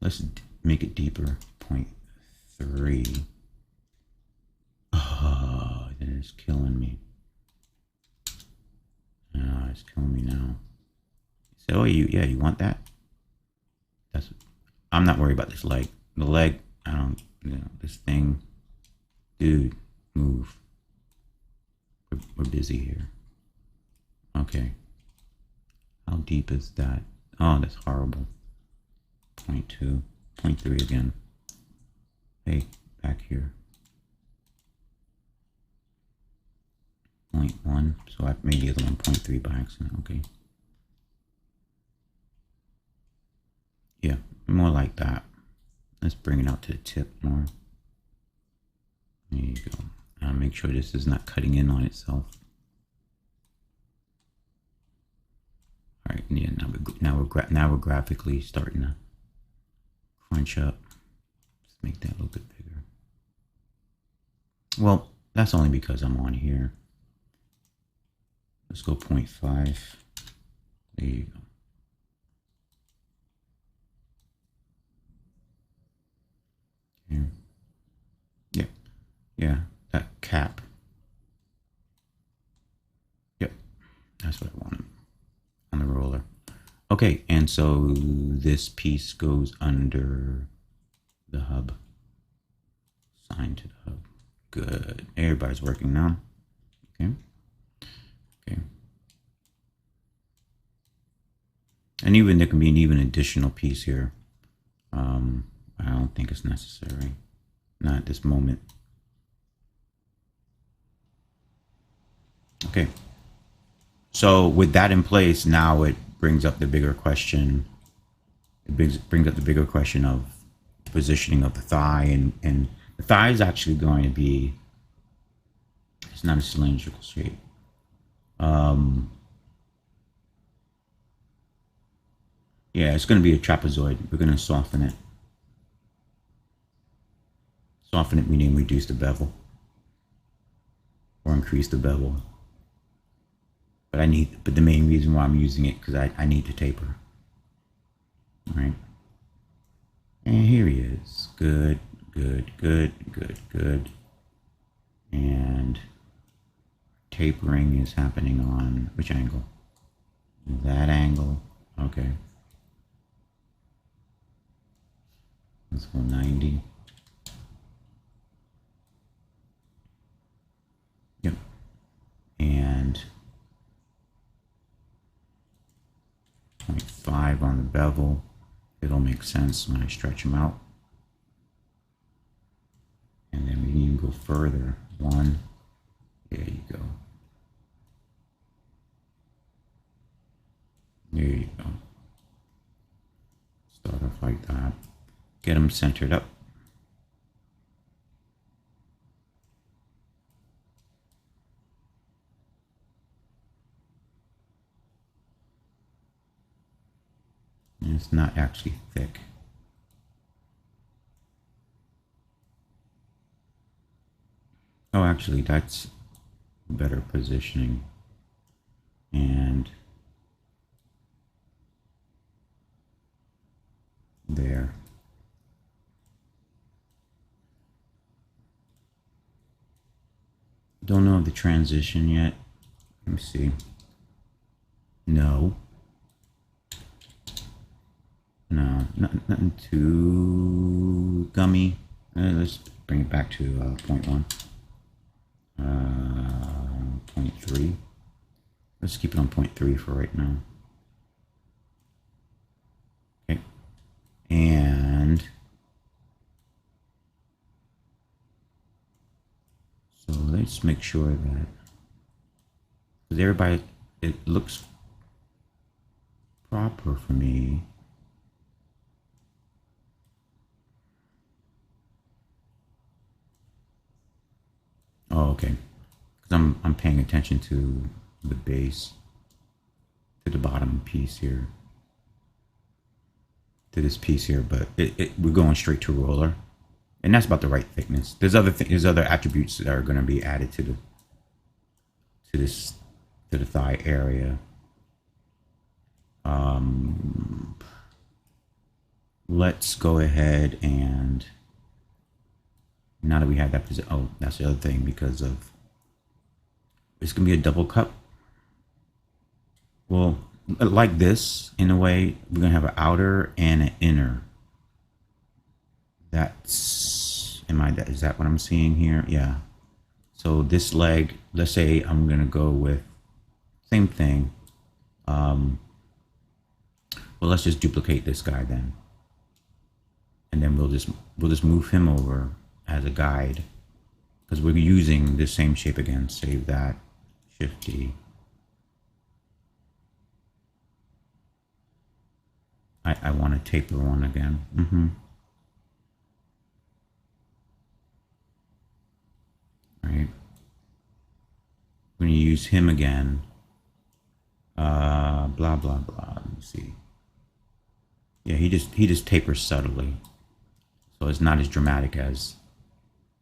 Let's make it deeper. 0.3. Oh, that is killing me. Oh, it's killing me now. So, yeah, you want that? I'm not worried about this leg. The leg, I don't, this thing. Dude, move. We're busy here. Okay. How deep is that? Oh, that's horrible. 0.2, 0.3 again. Hey, back here. 0.1, so I made the other one 0.3 by accident. Okay. Yeah, more like that. Let's bring it out to the tip more. There you go. I'll make sure this is not cutting in on itself. All right, yeah. Now we're graphically starting to crunch up. Let's make that a little bit bigger. Well, that's only because I'm on here. Let's go 0.5. There you go. Okay. Yeah. Yeah. That cap. Yep. That's what I wanted on the roller. Okay, and so this piece goes under the hub. Sign to the hub. Good. Everybody's working now. Okay. Okay. And even there can be an even additional piece here. I don't think it's necessary. Not at this moment. Okay. So with that in place, now it brings up the bigger question. It brings up the bigger question of positioning of the thigh, and the thigh is actually going to be, it's not a cylindrical shape. Yeah, it's going to be a trapezoid. We're going to soften it. Soften it meaning reduce the bevel or increase the bevel. But the main reason why I'm using it because I need to taper. All right. And here he is. Good, good, good, good, good. And tapering is happening on which angle? That angle. Okay. Let's go 90. Yep. And 0.5 on the bevel. It'll make sense when I stretch them out. And then we can even go further. 1. There you go. There you go. Start off like that. Get them centered up. And it's not actually thick. Oh, actually, that's better positioning. And there. Don't know the transition yet. Let me see. No. No, nothing too gummy. Let's bring it back to 0.1. 0.3. Let's keep it on 0.3 for right now. Okay. And so let's make sure that, because everybody, it looks proper for me. Oh, okay. Because I'm paying attention to the base, to the bottom piece here, to this piece here, but we're going straight to roller, and that's about the right thickness. There's other attributes that are going to be added to the thigh area. let's go ahead and now that we have that position, oh, that's the other thing, because of it's gonna be a double cup. Well, like this in a way, we're gonna have an outer and an inner. That's is that what I'm seeing here? Yeah. So this leg, let's say I'm gonna go with same thing. Well, let's just duplicate this guy then, and then we'll just move him over as a guide because we're using this same shape again. Save that, Shift D. I want to taper one again. Right. We're gonna use him again. Blah blah blah. Let me see. Yeah, he just tapers subtly, so it's not as dramatic as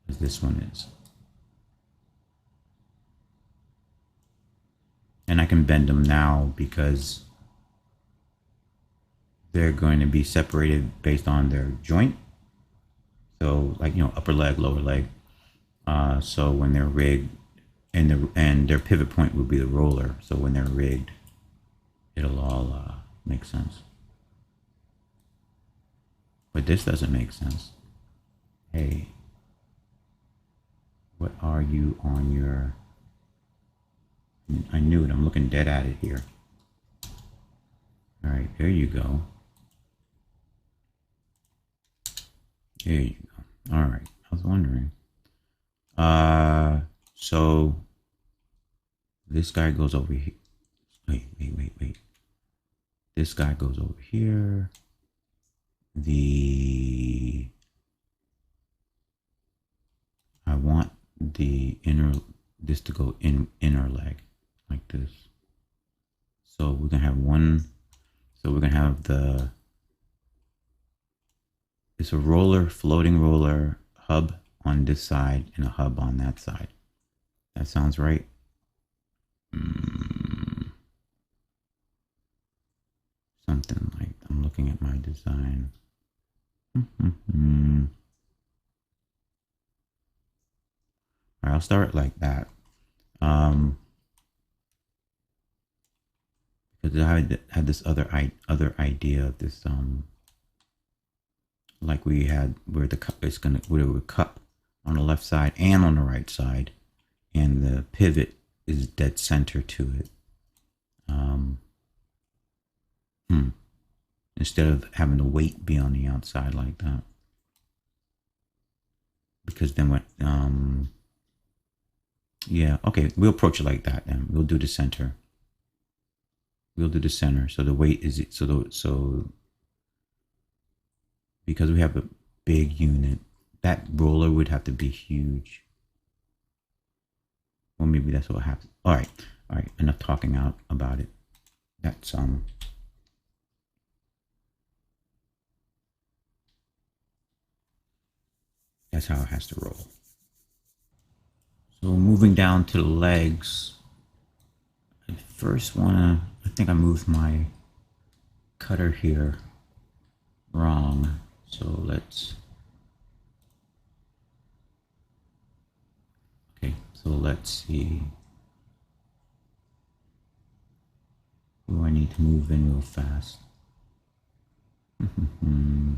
this one is. And I can bend them now because they're going to be separated based on their joint. So like, you know, upper leg, lower leg. So when they're rigged, and their pivot point will be the roller. So when they're rigged, it'll all make sense. But this doesn't make sense. Hey, what are you on your... I knew it. I'm looking dead at it here. All right, there you go. There you go. All right, I was wondering. So this guy goes over here. Wait. This guy goes over here. I want the this to go inner leg like this. So we're gonna have one. So we're gonna have it's a roller, floating roller hub on this side and a hub on that side. That sounds right. Something like, I'm looking at my design. All right, I'll start it like that. Because I had this other idea of this like we had where the cup is gonna, where the cup on the left side and on the right side, and the pivot is dead center to it. Instead of having the weight be on the outside like that, because then what? Yeah, okay, we'll approach it like that. Then we'll do the center. We'll do the center. So the weight is so because we have a big unit, that roller would have to be huge. Or maybe that's what happens. All right. Enough talking out about it. That's how it has to roll. So moving down to the legs, I first wanna, I think I moved my cutter here wrong. So let's see. Oh, I need to move in real fast. And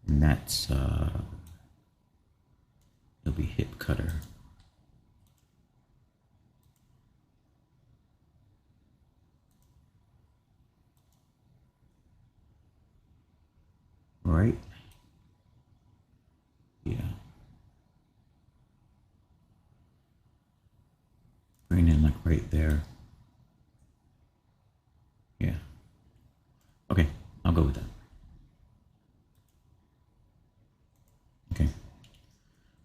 that's it'll be hip cutter. Right? Yeah. Bring in like right there. Yeah. Okay, I'll go with that. Okay.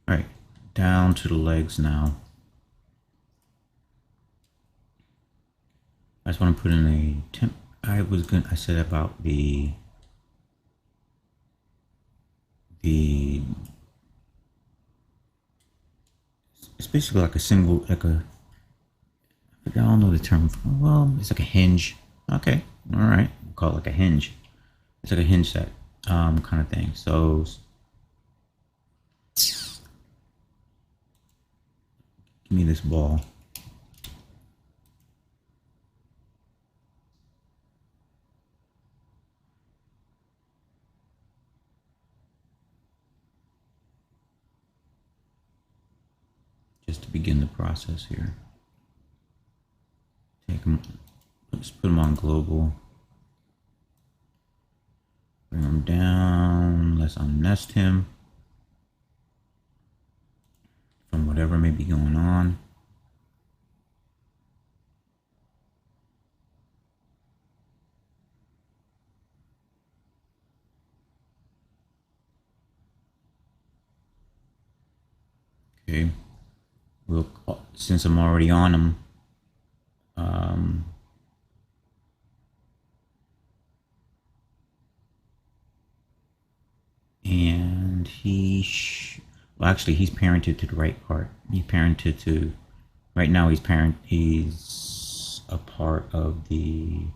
All right, down to the legs now. I just want to put in a temp. I said about it's basically like a single, like a, I don't know the term. Well, it's like a hinge. Okay, all right, we'll call it like a hinge. It's like a hinge set. kind of thing. So give me this ball. Just to begin the process here. Take them, let's put them on global. Bring him down. Let's unnest him from whatever may be going on. Okay. We'll, since I'm already on him, and well, actually, he's parented to the right part. He's parented to, right now he's a part of the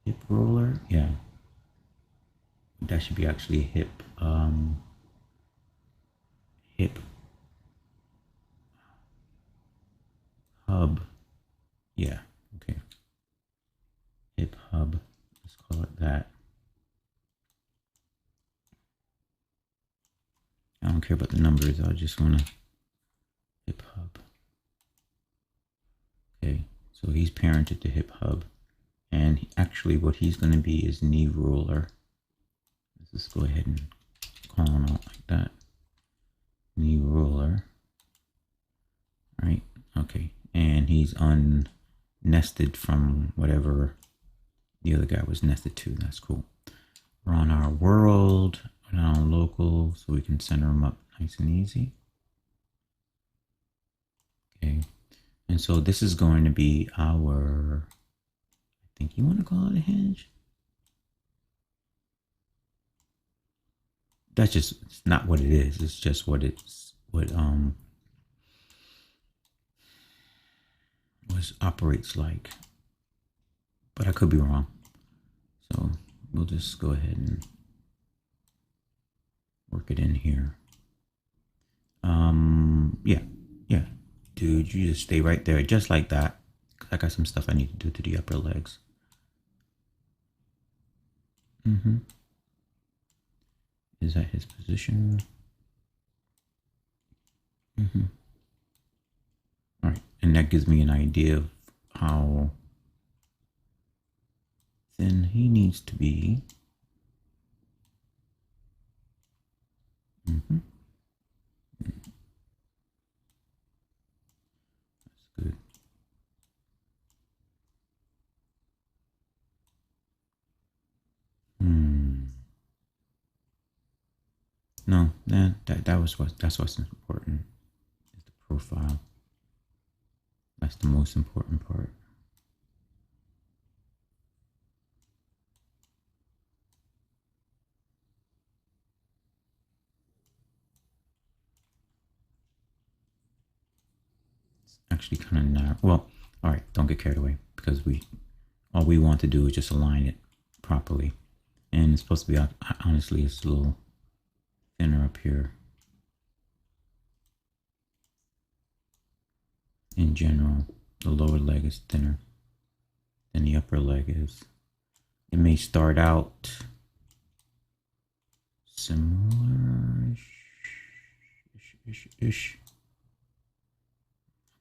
hip roller. Yeah. That should be actually hip, hip hub. Yeah. Okay. Hip hub. Let's call it that. I don't care about the numbers. I just want to hip hub. Okay, so he's parented to hip hub, and actually what he's going to be is knee roller. Let's just go ahead and call him out like that. Knee roller. Right. Okay, and he's unnested from whatever the other guy was nested to. That's cool. We're on our world. We're not on local, so we can center them up nice and easy. Okay, and so this is going to be our, I think you want to call it a hinge. That's just, it's not what it is. It's just what operates like. But I could be wrong. So we'll just go ahead and work it in here. Yeah. Dude, you just stay right there, just like that. I got some stuff I need to do to the upper legs. Is that his position? All right, and that gives me an idea of how thin he needs to be. That's good. No, that's what's important, is the profile. That's the most important part. It's actually kind of narrow. Well, all right, don't get carried away, because all we want to do is just align it properly. And it's supposed to be, honestly, it's a little thinner up here. In general, the lower leg is thinner than the upper leg is. It may start out similar-ish.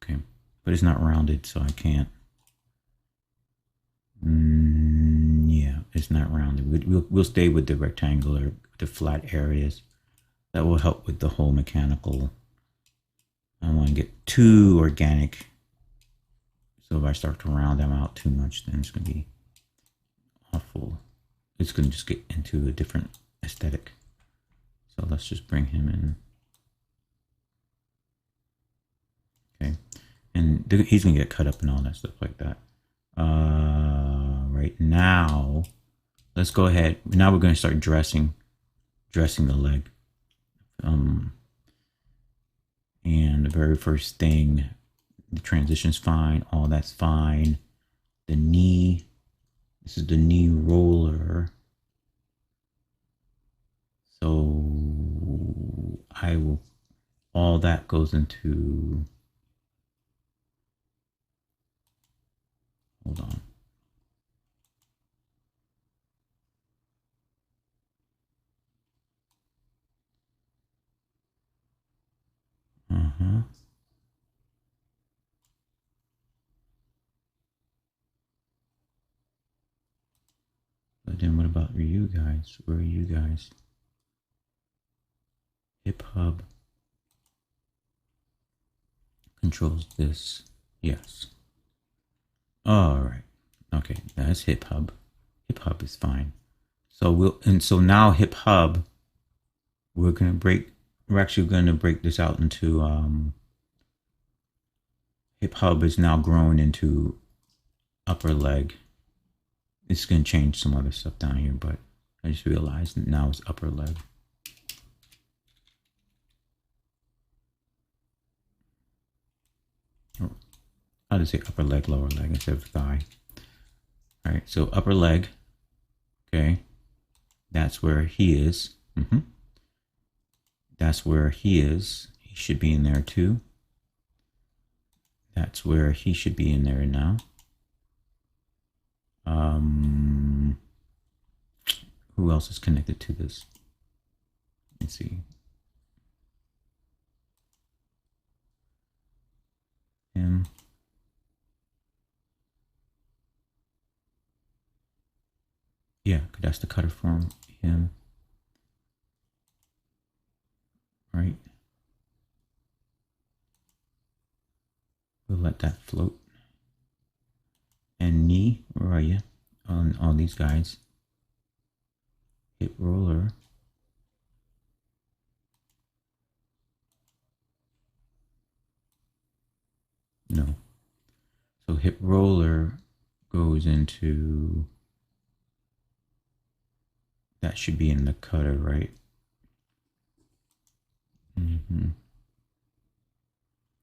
Okay, but it's not rounded, so I can't. Yeah, it's not rounded. We'll stay with the rectangular, the flat areas. That will help with the whole mechanical. I don't want to get too organic. So if I start to round them out too much, then it's going to be awful. It's going to just get into a different aesthetic. So let's just bring him in. Okay. And he's going to get cut up and all that stuff like that. Right now, let's go ahead. Now we're going to start dressing the leg. And the very first thing, the transition's fine, all that's fine. The knee, this is the knee roller. So I will, all that goes into, hold on. But then what about you guys? Where are you guys? Hip hub controls this. Yes. All right. Okay, that's hip hub. Hip hub is fine. So so now hip hub, we're actually gonna break this out into hip hub is now grown into upper leg. It's gonna change some other stuff down here, but I just realized that now it's upper leg. I'll just say upper leg, lower leg instead of thigh. All right, so upper leg. Okay, that's where he is. That's where he is. He should be in there too. That's where he should be in there now. Who else is connected to this? Let's see. Him. Yeah, that's the cutter form. Him. Right. We'll let that float. And knee, where are you? On all these guys. Hip roller. No. So hip roller goes into, that should be in the cutter, right?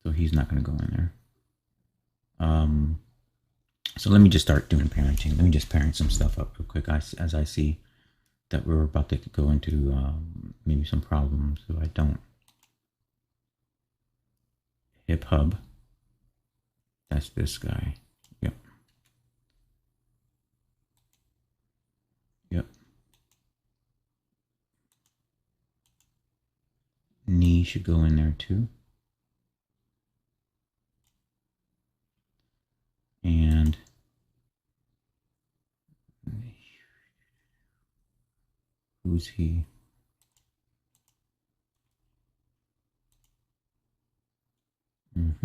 So he's not going to go in there. So let me just start doing parenting. Let me just parent some stuff up real quick as I see that we're about to go into maybe some problems if I don't. Hip hub. That's this guy. Yep. Yep. Knee should go in there too. And who's he? And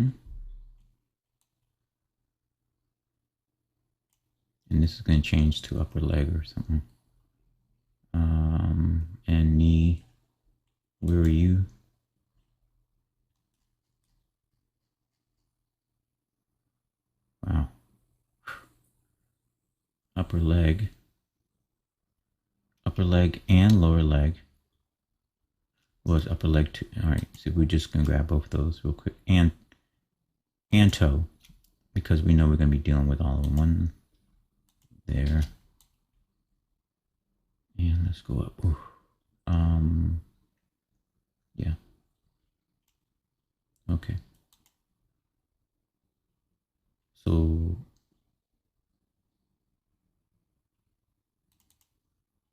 this is going to change to upper leg or something. And knee, where are you? Wow. Upper leg and lower leg was upper leg too. All right, so we're just gonna grab both of those real quick, and toe, because we know we're gonna be dealing with all of them. One there, and let's go up. Ooh. Yeah. Okay. So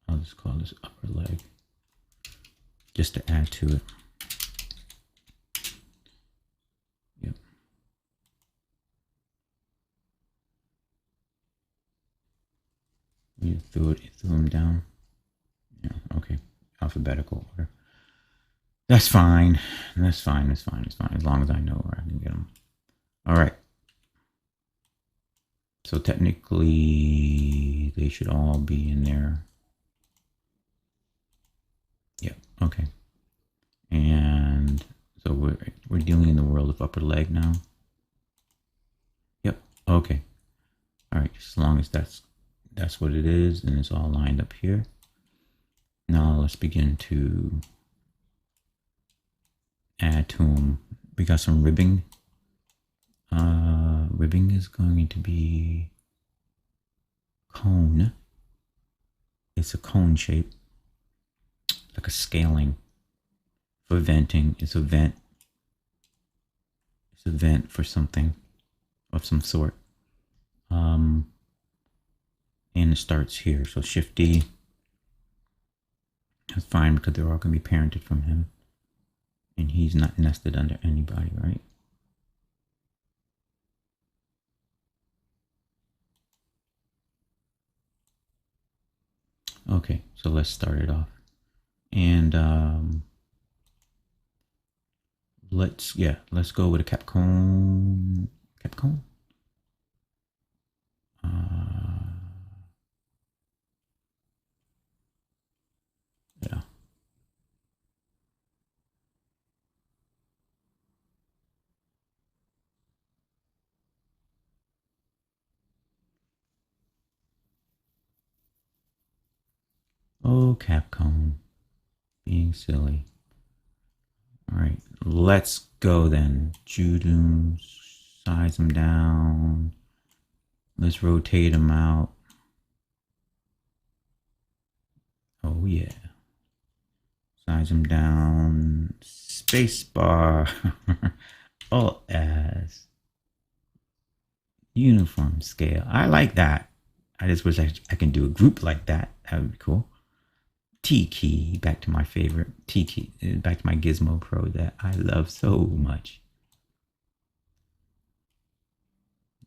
I'll just call this upper leg, just to add to it. Yep. You threw him down. Yeah. Okay. Alphabetical order. That's fine. That's fine. As long as I know where I can get them. All right. So technically, they should all be in there. Yep. Okay. And so we're dealing in the world of upper leg now. Yep. Okay. All right. As long as that's what it is, and it's all lined up here. Now let's begin to add to them. We got some ribbing. Ribbing is going to be cone. It's a cone shape. like a scaling for venting. It's a vent. It's a vent for something of some sort. And it starts here. So Shift D. That's fine because they're all going to be parented from him. And he's not nested under anybody, right? Okay, so let's start it off. And let's go with a Capcom. Capcom? Yeah. Oh, Capcom. Being silly. Alright, let's go then. Judo, size them down. Let's rotate them out. Oh yeah. Size them down. Spacebar. Alt as. Uniform scale. I like that. I just wish I can do a group like that. That would be cool. T key. Back to my favorite. T key. Back to my Gizmo Pro that I love so much.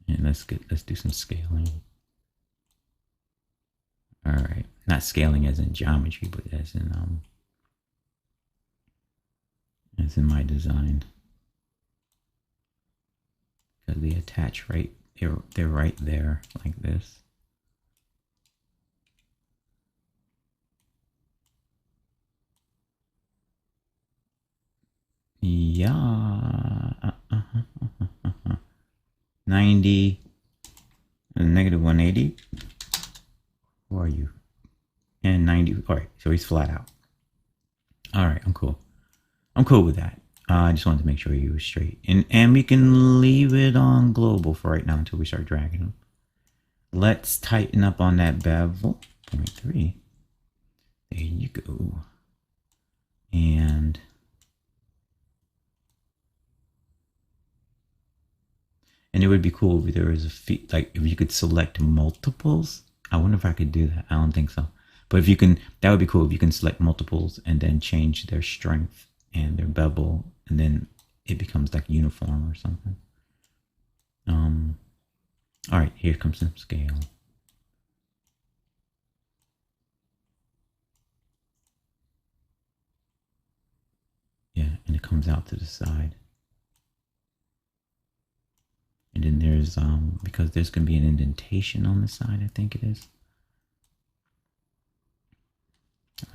And let's do some scaling. All right, not scaling as in geometry, but as in my design, because they attach right. They're right there like this. Yeah. 90 and negative 180. Who are you? And 90. All right, so he's flat out. All right, I'm cool. I'm cool with that. I just wanted to make sure he was straight. And we can leave it on global for right now until we start dragging him. Let's tighten up on that bevel. 0.3. There you go. And it would be cool if there was like if you could select multiples. I wonder if I could do that. I don't think so. But if you can, that would be cool if you can select multiples and then change their strength and their bevel, and then it becomes like uniform or something. All right, here comes some scale. Yeah, and it comes out to the side. And then there's, because there's going to be an indentation on the side, I think it is.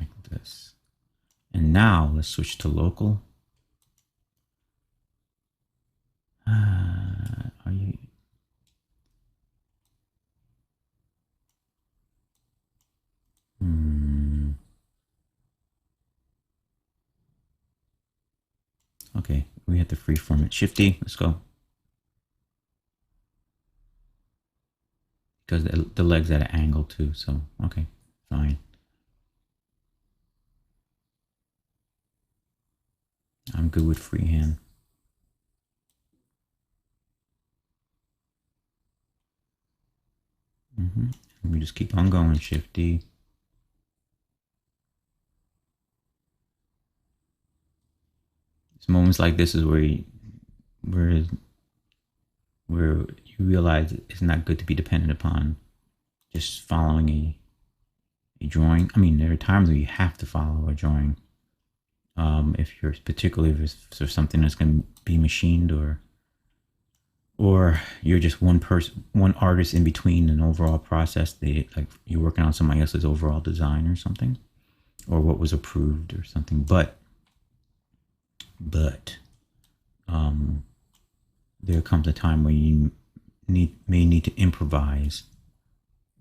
Like this. And now let's switch to local. Are you? Okay, we have to freeform it. Shift D, let's go. Because the leg's at an angle too, so okay, fine. I'm good with freehand. We just keep on going, Shift D. It's moments like this is where you realize it's not good to be dependent upon just following a drawing. I mean, there are times where you have to follow a drawing. If you're particularly if there's something that's going to be machined, or you're just one artist in between an overall process. Like you're working on somebody else's overall design or something, or what was approved or something. But there comes a time where you may need to improvise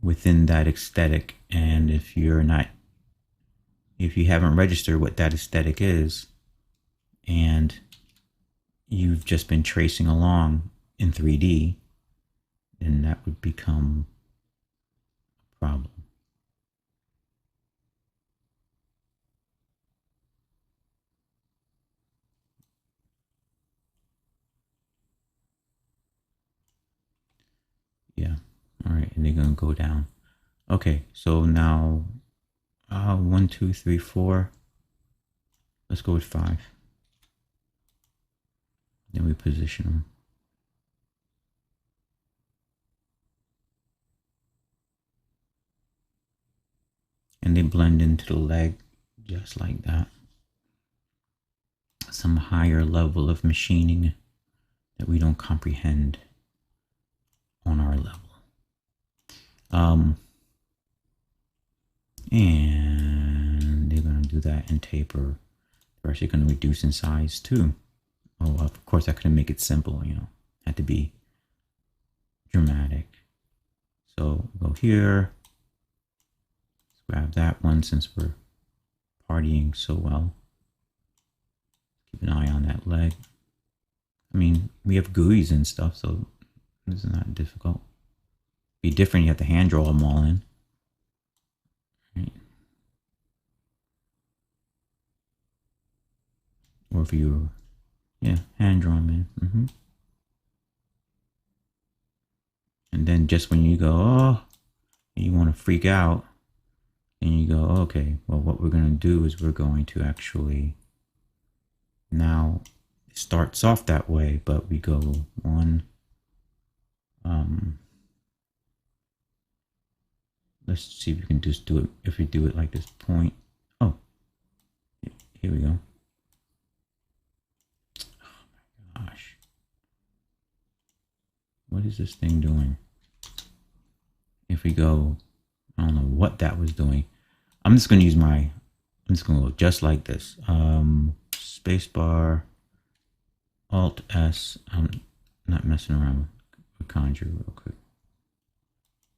within that aesthetic, and if you haven't registered what that aesthetic is, and you've just been tracing along in 3D, then that would become a problem. Yeah. All right, and they're gonna go down. Okay, so now 1, 2, 3, 4. Let's go with 5. Then we position them. And they blend into the leg just like that. Some higher level of machining that we don't comprehend on our level. And they're going to do that in taper. They're actually going to reduce in size too. Oh, of course I couldn't make it simple, you know, had to be dramatic. So go here, let's grab that one since we're partying so well. Keep an eye on that leg. I mean, we have GUIs and stuff, so this is not difficult. Be different, you have to hand draw them all in. Right. Or if you, yeah, hand draw them in. And then just when you go, oh, you want to freak out, and you go, okay, well, what we're going to do is we're going to actually, now it starts off that way, but we go 1, let's see if we can just do it, if we do it like this point. Oh, here we go. Oh my gosh. What is this thing doing? If we go, I don't know what that was doing. I'm just going to use I'm just going to go just like this. Spacebar, Alt S. I'm not messing around with Conjure real quick.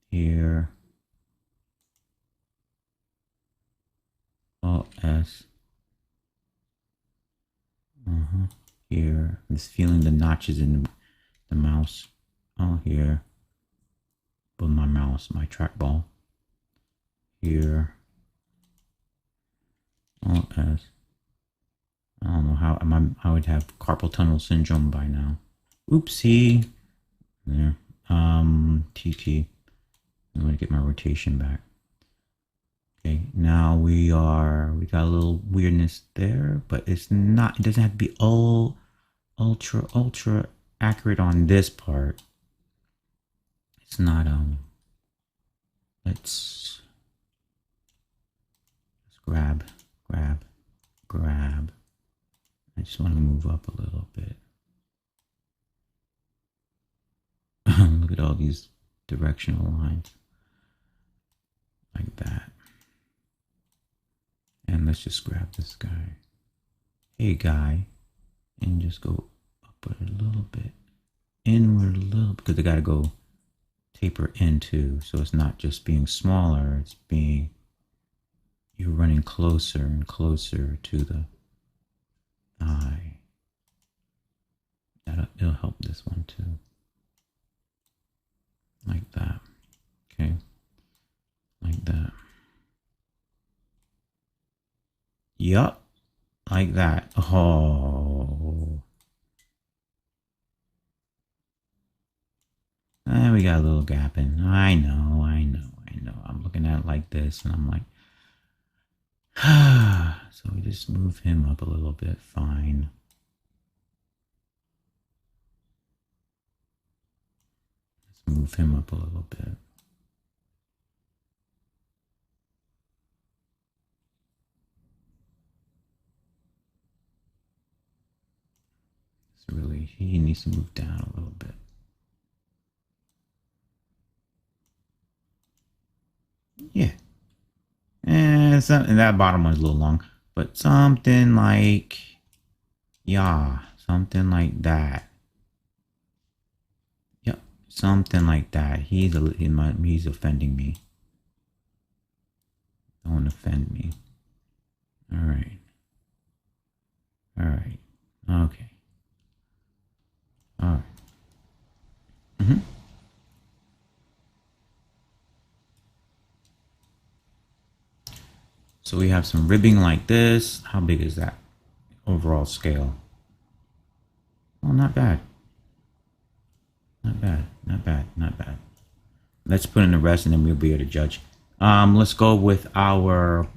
Here. Alt S. Here. I'm just feeling the notches in the mouse. Oh, here. But my mouse, my trackball. Here. Alt S. I don't know how I would have carpal tunnel syndrome by now. Oopsie. There. TT. I'm going to get my rotation back. Okay, now we got a little weirdness there, but it's not, it doesn't have to be all ultra accurate on this part. It's not, let's grab. I just want to move up a little bit. Look at all these directional lines. Like that. And let's just grab this guy. Hey guy. And just go upward a little bit. Inward a little, because they gotta go taper into. So it's not just being smaller, it's being, you're running closer and closer to the eye. It'll help this one too. Like that. Okay. Like that. Yup. Like that. Oh. And we got a little gap in. I know. I'm looking at it like this and I'm like, so we just move him up a little bit. Fine. Let's move him up a little bit. It's really, he needs to move down a little bit. Yeah. And that bottom one's a little long, but something like, yeah, something like that. Yep, something like that. He's offending me. Don't offend me. All right. Okay. All right. So we have some ribbing like this. How big is that overall scale? Oh, not bad. Not bad. Let's put in the rest and then we'll be able to judge. Let's go with our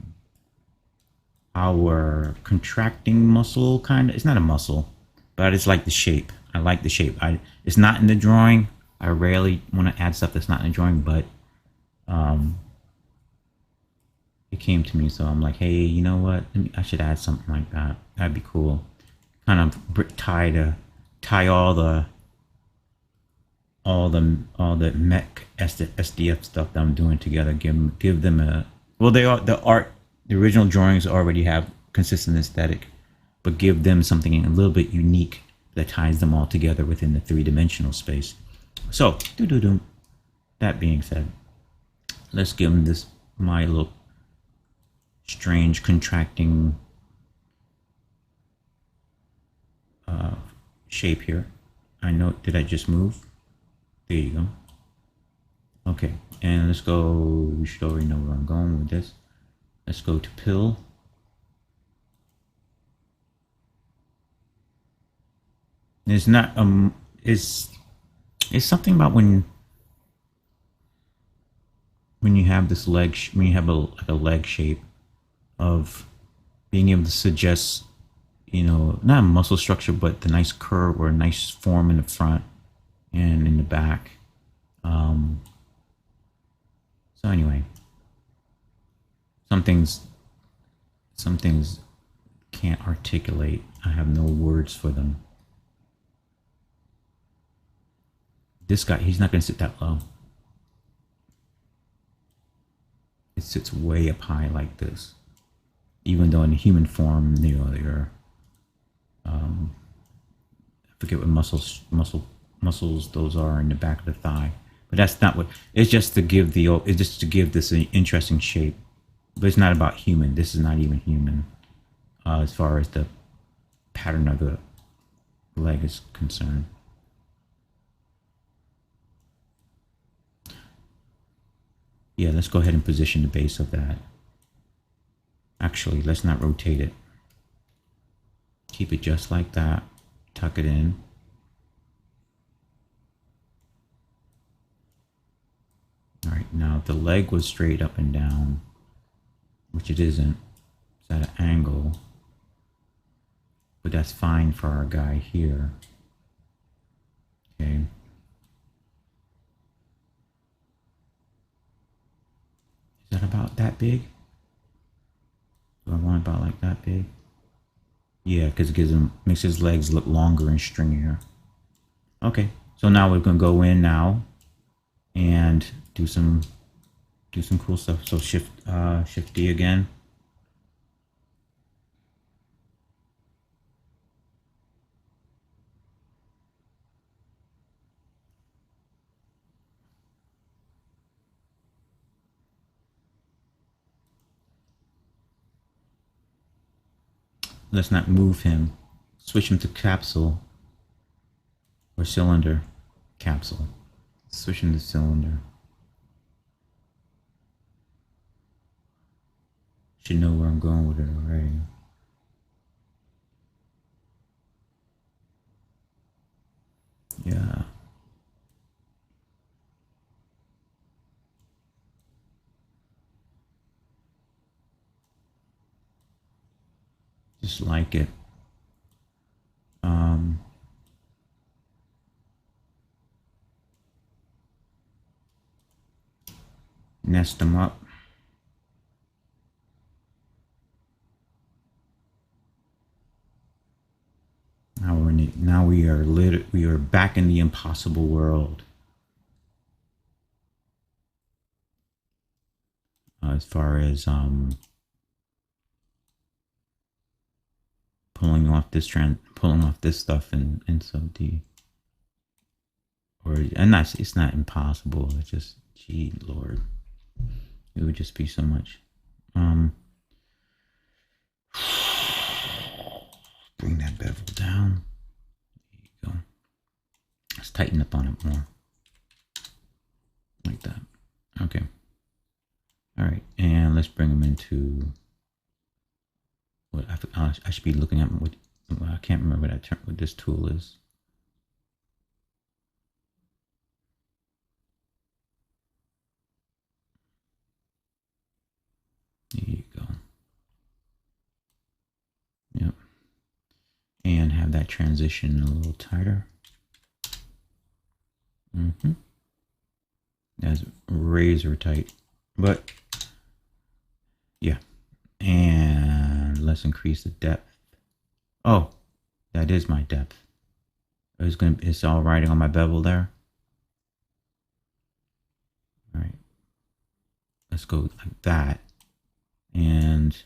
contracting muscle kind of. It's not a muscle, but it's like the shape. I like the shape. It's not in the drawing. I rarely want to add stuff that's not in the drawing, but it came to me, so I'm like, hey, you know what? I should add something like that. That'd be cool. Kind of tie all the mech SDF stuff that I'm doing together. Give them a, well, they are the original drawings already have consistent aesthetic, but give them something a little bit unique that ties them all together within the three-dimensional space. So, that being said, let's give them this my little strange contracting shape here. I know, did I just move? There you go. Okay, and let's go, we should already know where I'm going with this. Let's go to pill. It's not, it's something about when you have this leg, when you have like a leg shape of being able to suggest, you know, not a muscle structure, but the nice curve or a nice form in the front and in the back. So anyway, some things can't articulate. I have no words for them. This guy, he's not going to sit that low. It sits way up high like this. Even though in human form, you know, they're, I forget what muscles those are in the back of the thigh. But that's not what, it's just to give this an interesting shape. But it's not about human. This is not even human as far as the pattern of the leg is concerned. Yeah, let's go ahead and position the base of that. Actually, let's not rotate it. Keep it just like that. Tuck it in. All right, now the leg was straight up and down, which it isn't. It's at an angle, but that's fine for our guy here. Okay. Is that about that big? Do I want about like that big? Yeah, because it makes his legs look longer and stringier. Okay, so now we're gonna go in now and do some cool stuff. So shift D again. Let's not move him. Switch him to capsule or cylinder. Capsule. Switch him to cylinder. Should know where I'm going with it already. Yeah. Just like it. Nest them up. Now we are back in the impossible world. As far as pulling off this stuff in sub D. It's not impossible. It's just, gee Lord, it would just be so much. Bring that bevel down. There you go. Let's tighten up on it more. Like that. Okay. All right, and let's bring them into what I should be looking at. What I can't remember what this tool is. and have that transition a little tighter. That's razor tight, but yeah. And let's increase the depth. Oh, that is my depth. It's all riding on my bevel there. All right, let's go like that. And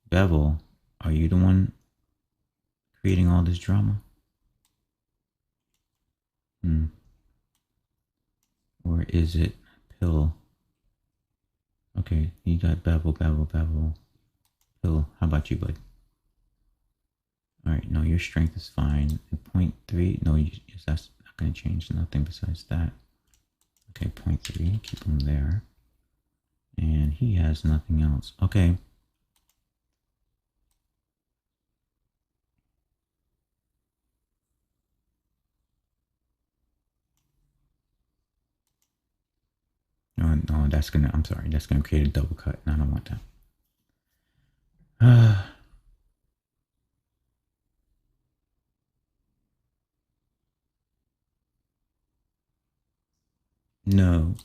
bevel, are you the one creating all this drama? Or is it pill? Okay, you got bevel, bevel, bevel, pill. How about you, bud? All right, no, your strength is fine. And 0.3, no, that's not going to change nothing besides that. Okay, 0.3, keep him there. And he has nothing else. Okay. No, that's gonna, I'm sorry, that's gonna create a double cut, and I don't want that. No.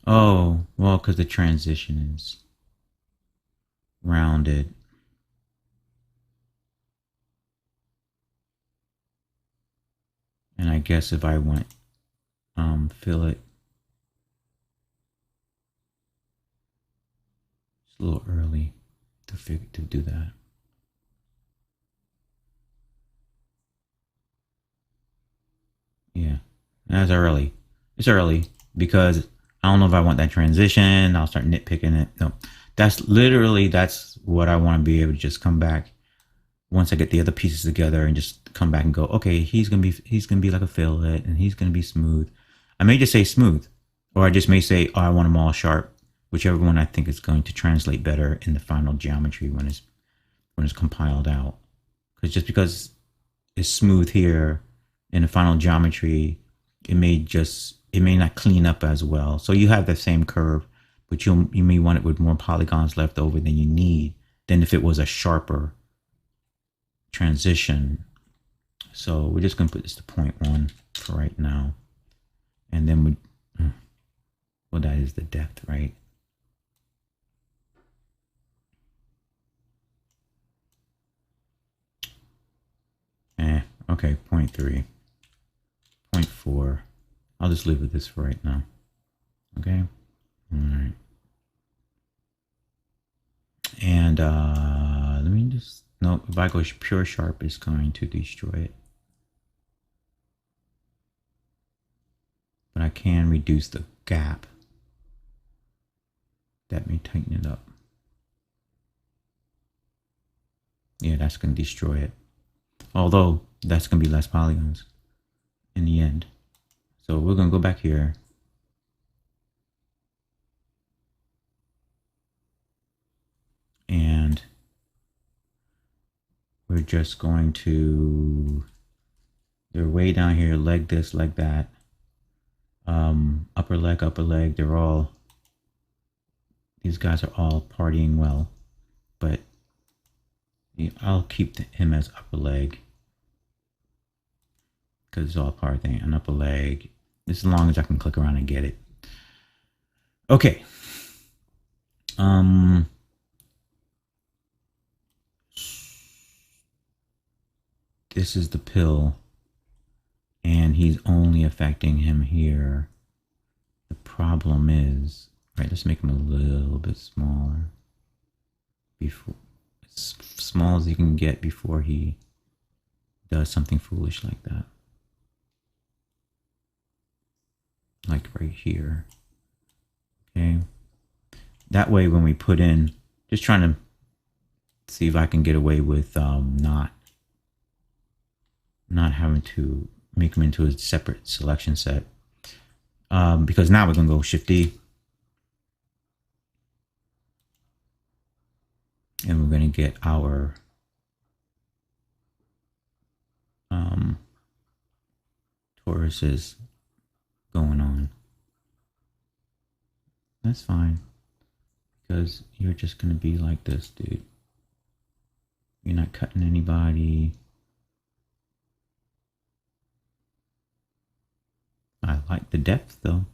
Oh, well, because the transition is rounded. And I guess if I went fillet, it's a little early to do that. Yeah, that's early. It's early because I don't know if I want that transition. I'll start nitpicking it. No, that's what I want to be able to just come back once I get the other pieces together and just come back and go, okay, he's gonna be like a fillet and he's gonna be smooth. I may just say smooth, or I just may say, oh, I want them all sharp, whichever one I think is going to translate better in the final geometry when it's compiled out. Because just because it's smooth here in the final geometry, it may not clean up as well. So you have the same curve, but you may want it with more polygons left over than you need than if it was a sharper transition. So we're just going to put this to 0.1 for right now. And then well, that is the depth, right? Okay, 0.3, 0.4. I'll just leave with this for right now. Okay, all right. And let me just, no, if I go pure sharp, it's going to destroy it. But I can reduce the gap. That may tighten it up. Yeah, that's going to destroy it. Although that's going to be less polygons in the end. So we're going to go back here. And we're just going to, they're way down here, leg this, leg that. Upper leg, they're all, these guys are all partying well. But I'll keep him as upper leg. Because it's all part thing, an upper leg. As long as I can click around and get it. Okay. This is the pill, and he's only affecting him here. The problem is, right, let's make him a little bit smaller. Before, as small as he can get before he does something foolish like that. Like right here. Okay. That way when we put in, just trying to see if I can get away with not having to make them into a separate selection set. Because now we're going to go Shift D. And we're going to get our toruses going on. That's fine. Because you're just going to be like this, dude. You're not cutting anybody. I like the depth, though.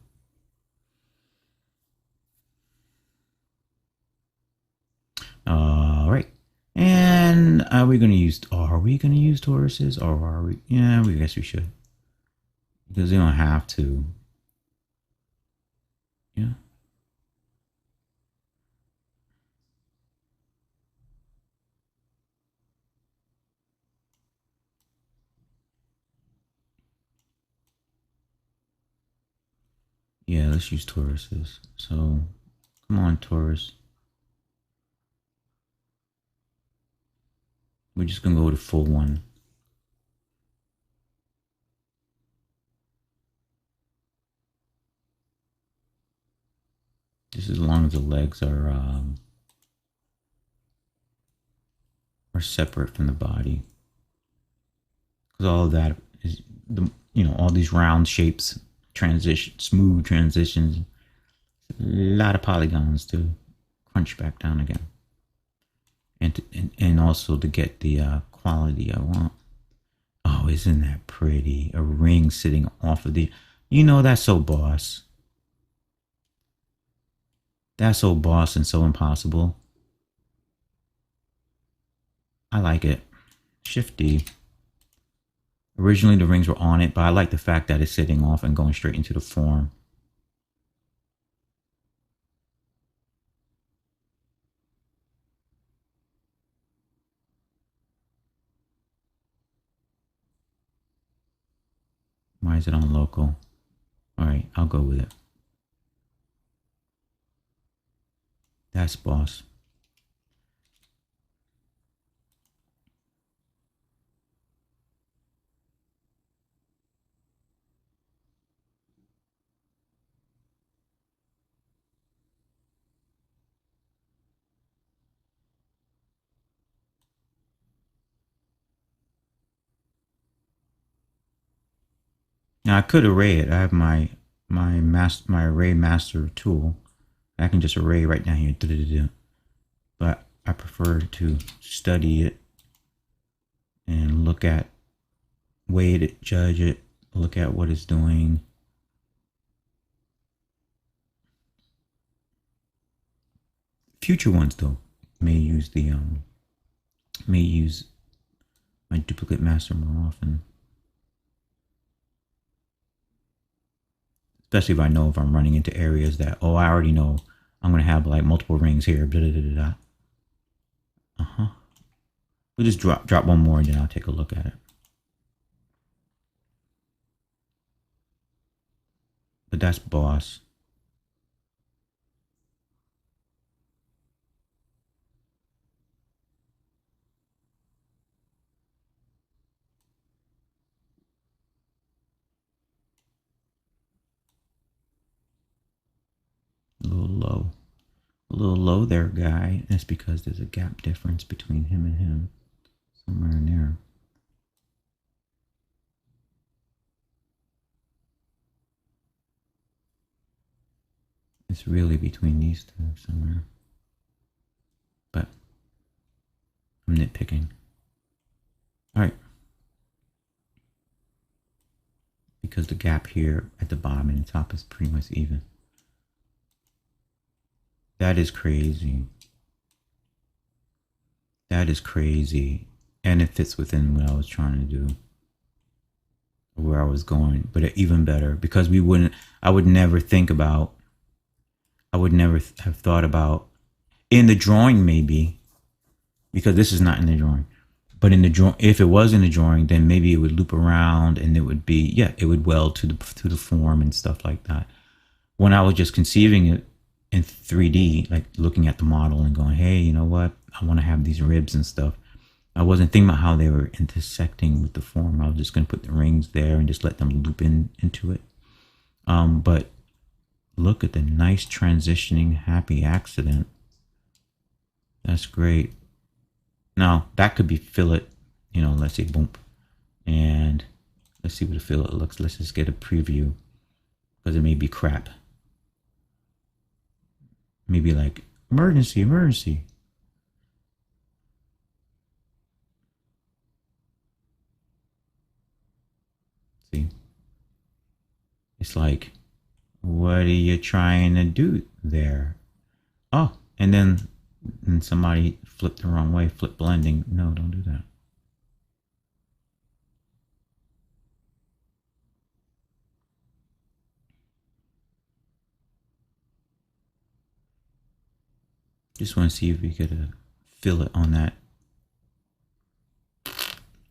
All right. And are we going to use Tauruses, or are we? Yeah, we guess we should. Because we don't have to. Yeah. Yeah, let's use Tauruses. So, come on, Taurus. We're just going to go with a full one. Just as long as the legs are separate from the body. Because all of that is, all these round shapes, smooth transitions, a lot of polygons to crunch back down again. And also to get the quality I want. Oh, isn't that pretty? A ring sitting off of the... that's so boss. That's so boss and so impossible. I like it. Shift D. Originally the rings were on it, but I like the fact that it's sitting off and going straight into the form. Why is it on local? All right, I'll go with it. That's boss. Now I could array it. I have my array master tool. I can just array right down here. But I prefer to study it and look at, weight it, judge it, look at what it's doing. Future ones though may use my duplicate master more often. Especially if I'm running into areas that, I already know I'm going to have like multiple rings here. We'll just drop one more and then I'll take a look at it. But that's boss. A little low there, guy. That's because there's a gap difference between him and him. Somewhere in there. It's really between these two somewhere. But I'm nitpicking. Alright. Because the gap here at the bottom and the top is pretty much even. That is crazy. That is crazy. And it fits within what I was trying to do. Where I was going. But even better. Because I would never have thought about, in the drawing maybe, because this is not in the drawing, but in the drawing, if it was in the drawing, then maybe it would loop around and it would be, it would weld to the form and stuff like that. When I was just conceiving it in 3D, like looking at the model and going, hey, you know what, I want to have these ribs and stuff, I wasn't thinking about how they were intersecting with the form. I was just going to put the rings there and just let them loop into it. But look at the nice transitioning happy accident. That's great. Now that could be fillet, let's say boom. And let's see what the fillet looks. Let's just get a preview because it may be crap. maybe like emergency, emergency. See, it's like, what are you trying to do there? Oh, and somebody flipped the wrong way, flip blending. No, don't do that. Just want to see if we could fill it on that.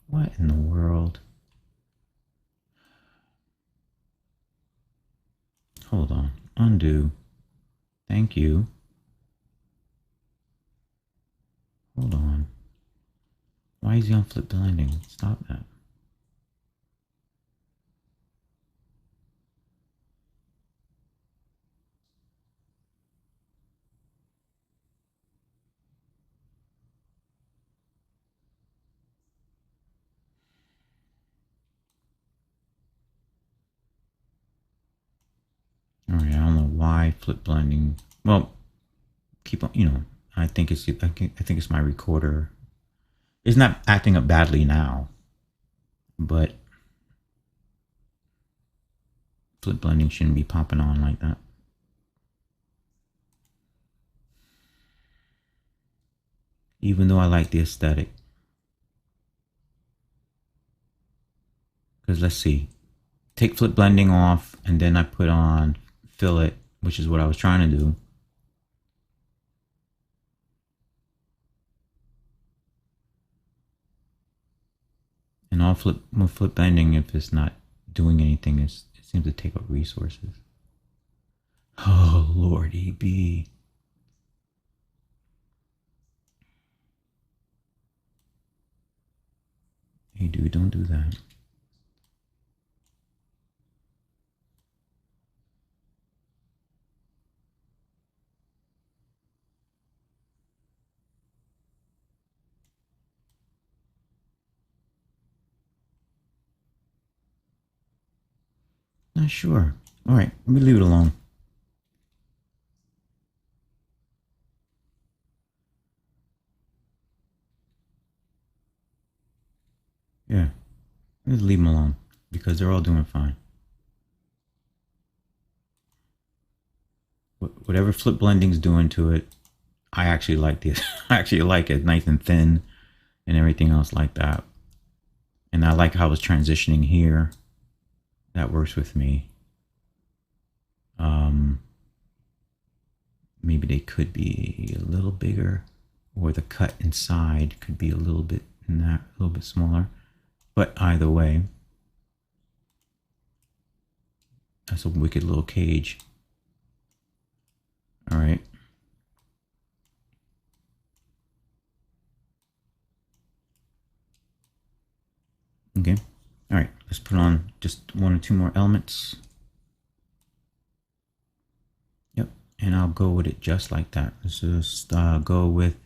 What in the world? Hold on. Undo. Thank you. Hold on. Why is he on flip blending? Stop that. Alright, I don't know why flip blending. Well, keep on, I think it's my recorder. It's not acting up badly now, but flip blending shouldn't be popping on like that. Even though I like the aesthetic. Because let's see. Take flip blending off, and then I put on fill it, which is what I was trying to do. And all flip blending, if it's not doing anything, it seems to take up resources. Oh, Lordy B. Hey, dude, don't do that. Not sure. All right, let me leave it alone. Yeah, let's leave them alone because they're all doing fine. Whatever flip blending's doing to it, I actually like this. I actually like it nice and thin and everything else like that. And I like how it's transitioning here. That works with me. Maybe they could be a little bigger, or the cut inside could be a little bit smaller. But either way, that's a wicked little cage. All right. Okay. All right. Let's put on just one or two more elements. Yep. And I'll go with it just like that. Let's just go with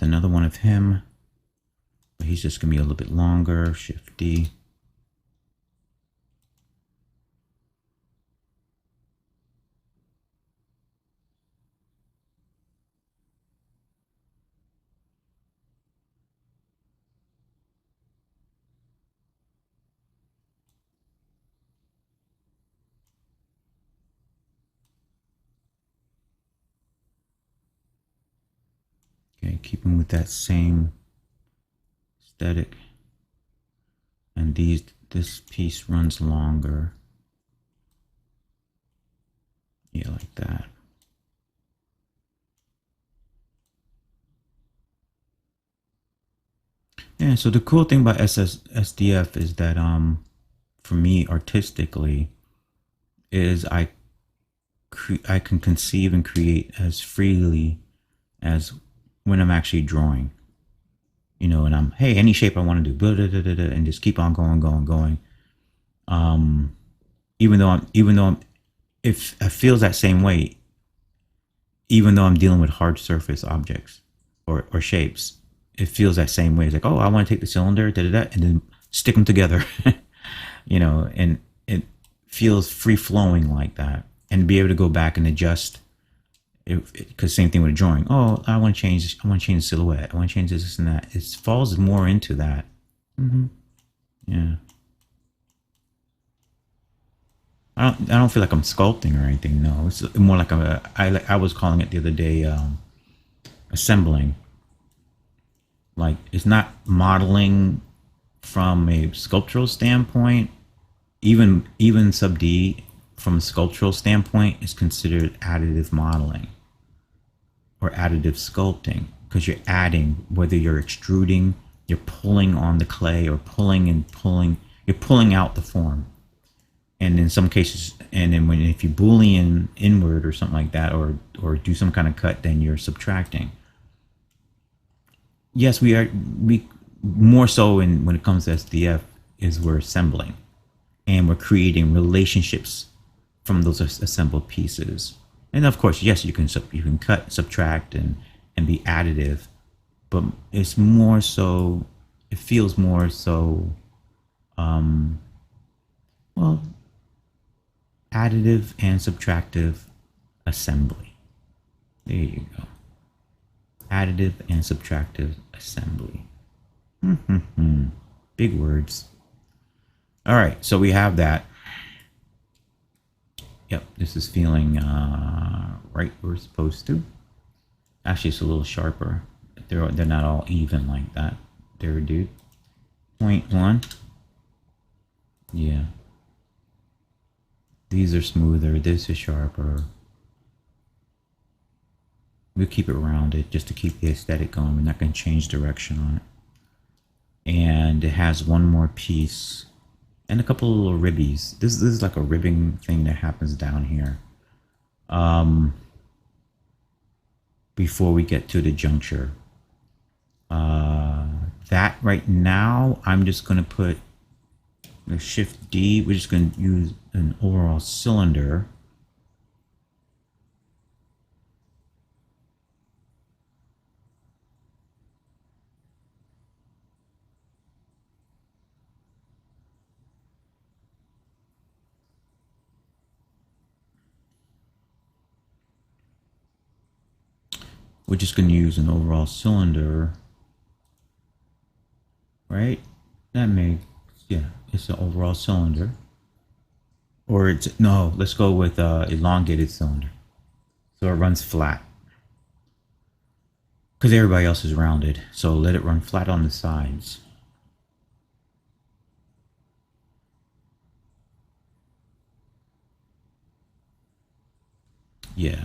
another one of him. But he's just gonna be a little bit longer. Shift D. Okay, keeping with that same aesthetic. And this piece runs longer. Yeah, like that. Yeah, so the cool thing about SDF is that for me artistically is I can conceive and create as freely as when I'm actually drawing. And I'm, hey, any shape I want to do, blah, blah, blah, blah, and just keep on going. Even though I'm, if it feels that same way, even though I'm dealing with hard surface objects or shapes, it feels that same way. It's like, oh, I want to take the cylinder, and then stick them together, and it feels free flowing like that. and be able to go back and adjust. Because same thing with a drawing. Oh, I want to change. I want to change the silhouette. I want to change this and that. It falls more into that. Yeah. I don't feel like I'm sculpting or anything. No, it's more like I was calling it the other day, assembling. Like, it's not modeling from a sculptural standpoint. Even sub D from a sculptural standpoint is considered additive modeling or additive sculpting, because you're adding, whether you're extruding, you're pulling on the clay, or pulling and pulling, you're pulling out the form. And in some cases, and then if you boolean inward or something like that, or do some kind of cut, then you're subtracting. Yes, we more so when it comes to SDF is we're assembling, and we're creating relationships from those assembled pieces. And of course, yes, you can cut, subtract, and be additive, but it's more so, it feels more so, well, additive and subtractive assembly. There you go. Additive and subtractive assembly. Big words. All right, so we have that. Yep, this is feeling right where it's supposed to. Actually, it's a little sharper. They're not all even like that. There, dude. 0.1. Yeah. These are smoother. This is sharper. We'll keep it rounded just to keep the aesthetic going. We're not going to change direction on it. And it has one more piece and a couple of little ribbies. This is like a ribbing thing that happens down here. Before we get to the juncture. That right now, I'm just going to put the Shift D. We're just going to use an overall cylinder. We're just going to use an overall cylinder, right? That makes, yeah, it's an overall cylinder. Or it's, no, let's go with elongated cylinder. So it runs flat. Because everybody else is rounded. So let it run flat on the sides. Yeah.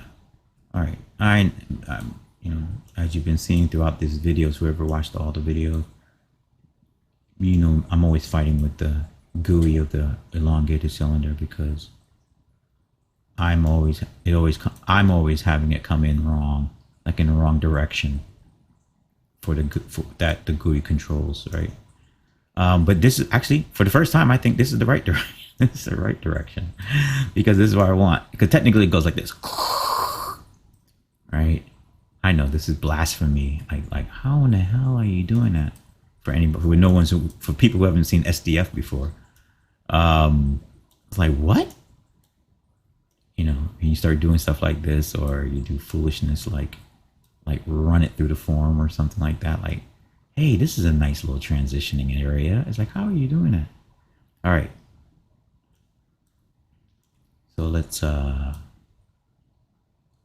All right. I'm you know, as you've been seeing throughout these videos, whoever watched all the videos, you know, I'm always fighting with the GUI of the elongated cylinder, because I'm always having it come in wrong, like in the wrong direction for the GUI controls, right? But this is actually, for the first time, I think this is the right direction. This is the right direction, because this is what I want. Because technically it goes like this, right? I know this is blasphemy. Like how in the hell are you doing that? For anybody, for people who haven't seen SDF before, it's like, what? You know, and you start doing stuff like this, or you do foolishness like run it through the form or something like that. Like, hey, this is a nice little transitioning area. It's like, how are you doing it? All right. So let's, there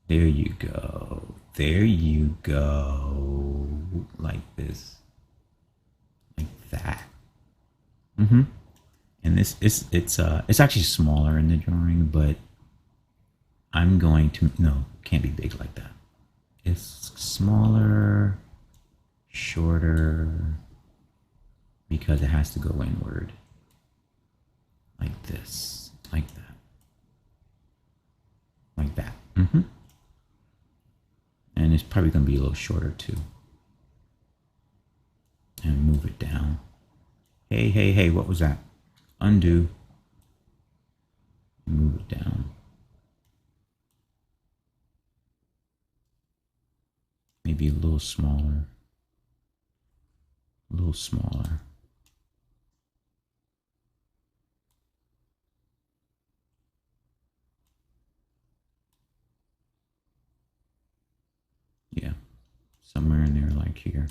you go. There you go. Like this. Like that. And it's actually smaller in the drawing, but I'm going to, no, can't be big like that. It's smaller, shorter, because it has to go inward. Like this, like that. Like that. And it's probably going to be a little shorter too. And move it down. Hey, what was that? Undo. Move it down. Maybe a little smaller. A little smaller. somewhere in there, like here.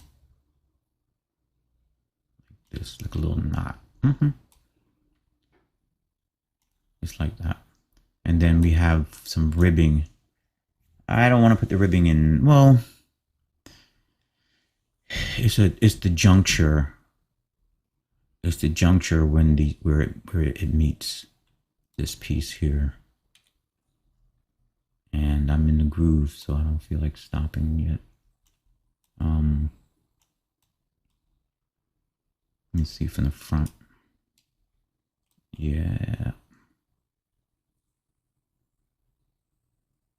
Like this, like a little knot. Just like that. And then we have some ribbing. I don't want to put the ribbing in. Well, it's the juncture. It's the juncture when where it meets this piece here. And I'm in the groove, so I don't feel like stopping yet. Let me see from the front. Yeah.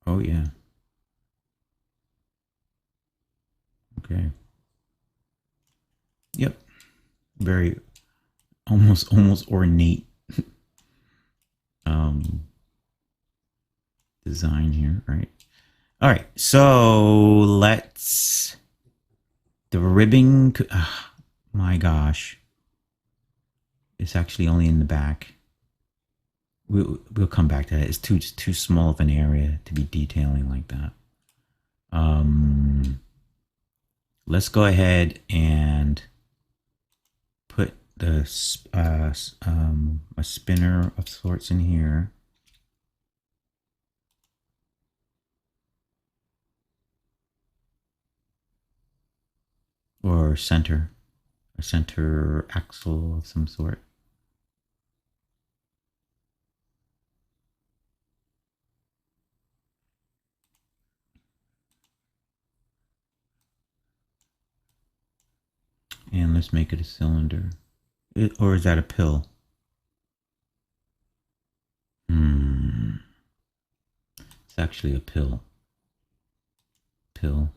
Oh yeah. Okay. Yep. Very almost ornate design here, right? All right. So let's the ribbing. My gosh. It's actually only in the back. We'll come back to that. It's too small of an area to be detailing like that. Let's go ahead and put the a spinner of sorts in here. Or a center axle of some sort. And let's make it a cylinder. Or is that a pill? It's actually a pill. Pill.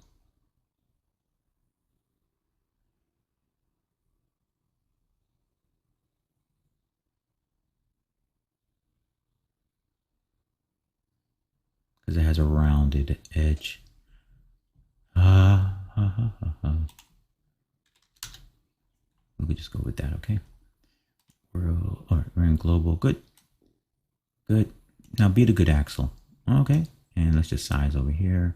Because it has a rounded edge. We could just go with that, okay? We're in global. Good. Good. Now be the good axle. Okay. And let's just size over here.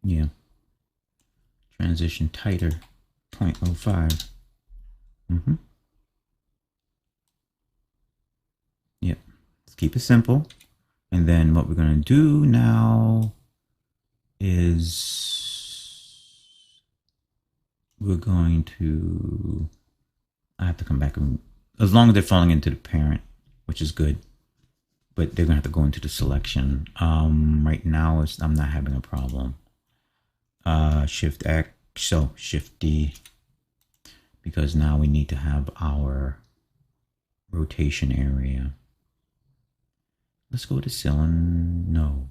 Yeah. Transition tighter. 0.05. Yep. Let's keep it simple. And then what we're going to do now is we're going to, I have to come back, and as long as they're falling into the parent, which is good, but they're going to have to go into the selection. Right now, I'm not having a problem. Shift X, so Shift D, because now we need to have our rotation area. Let's go to cylinder.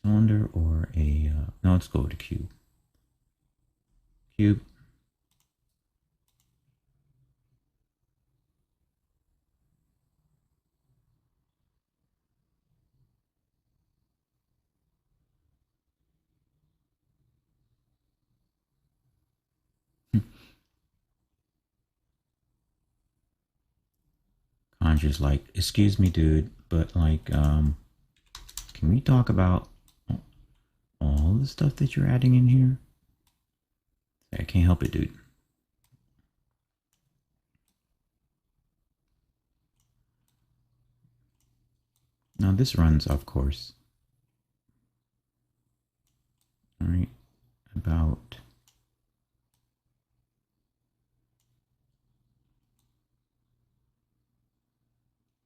Cylinder or a no, let's go to cube. Conjure's like, excuse me, dude, but like, can we talk about all the stuff that you're adding in here? I can't help it, dude. Now this runs, of course. All right, about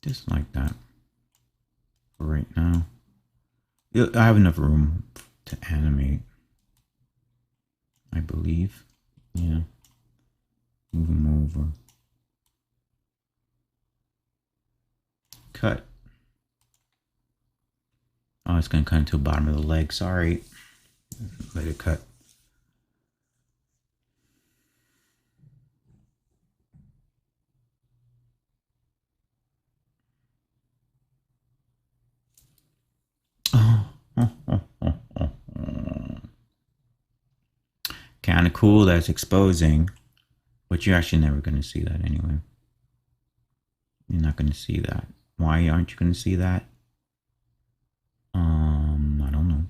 just like that for right now. I have enough room to animate, I believe. Yeah. Move them over. Cut. Oh, it's going to cut into the bottom of the leg. Sorry. Let it cut. of cool that it's exposing, but you're actually never going to see that anyway. You're not going to see that. Why aren't you going to see that? I don't know.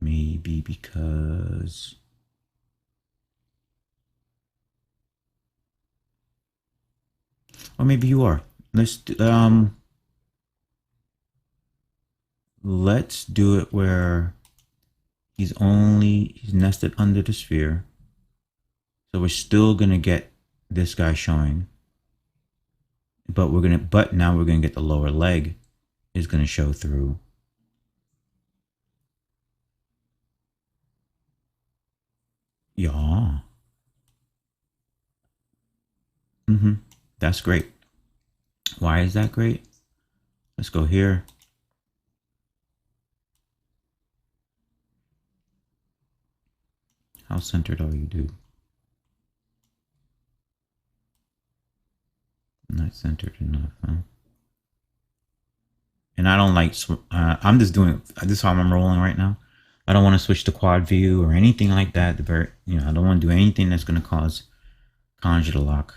Maybe because... Or maybe you are. Let's do it where he's nested under the sphere. So we're still gonna get this guy showing. But now we're gonna get the lower leg is gonna show through. Yeah. That's great. Why is that great? Let's go here. How centered are you, dude? Not centered enough, huh? And I don't like, I'm just doing, this is how I'm rolling right now. I don't want to switch to quad view or anything like that. I don't want to do anything that's going to cause Conjure to lock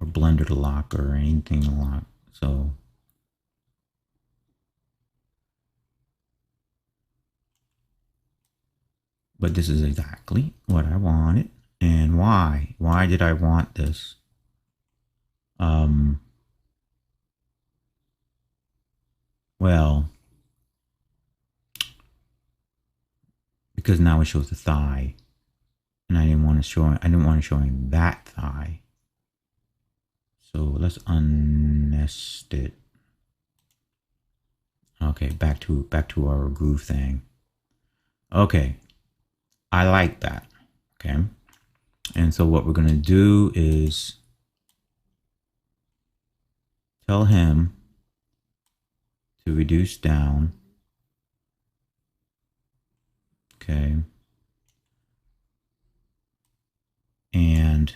or Blender to lock or anything to lock. So but this is exactly what I wanted. And why? Why did I want this? Well, because now it shows the thigh, and I didn't want to show him that thigh. So let's unnest it. Okay, back to our groove thing. Okay, I like that. Okay, and so what we're gonna do is tell him to reduce down. Okay, and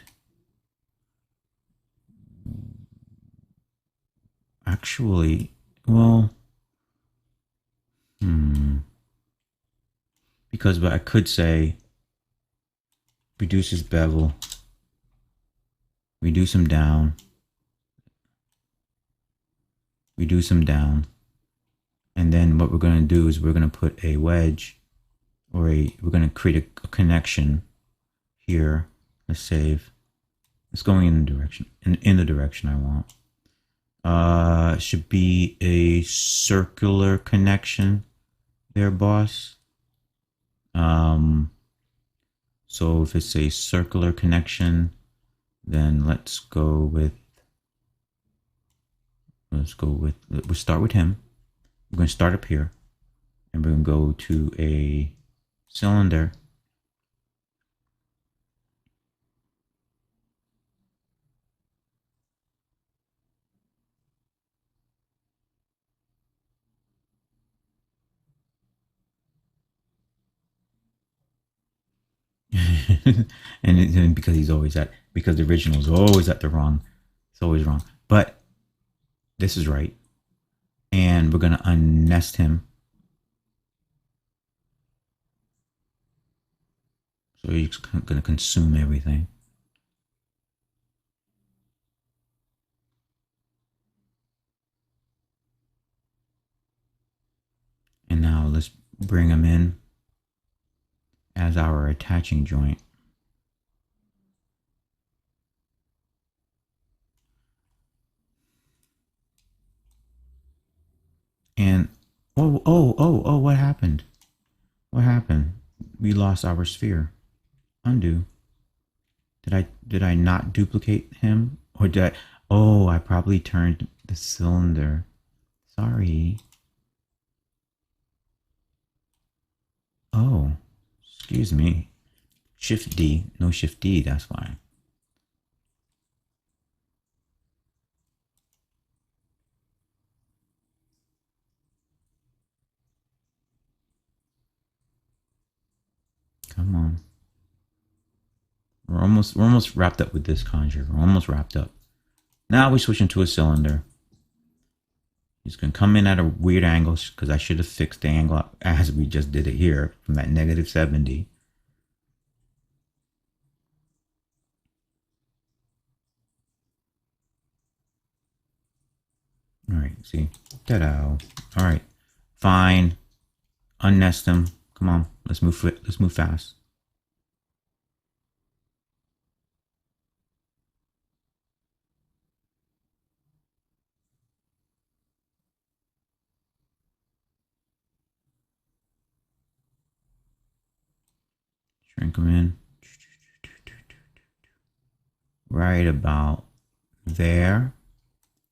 actually, well, because I could say reduce his bevel, reduce him down, reduce him down, and then what we're going to do is we're going to put a wedge, or we're going to create a connection here. Let's save. It's going in the direction, in the direction I want. Should be a circular connection there, boss. So if it's a circular connection, then we'll start with him. We're going to start up here, and we're going to go to a cylinder. and because the original is always at the wrong, it's always wrong. But this is right. And we're going to unnest him. So he's going to consume everything. And now let's bring him in as our attaching joint. And what happened? What happened? We lost our sphere. Undo. Did I not duplicate him? Or did I? Oh, I probably turned the cylinder. Sorry. Oh, excuse me. Shift D. No Shift D, that's fine. Come on. We're almost wrapped up with this conjure. We're almost wrapped up. Now we switch into a cylinder. He's going to come in at a weird angle because I should have fixed the angle as we just did it here from that -70. right, see? Ta-da. All right, fine. Unnest them. Come on, let's move fast. Shrink them in. Right about there.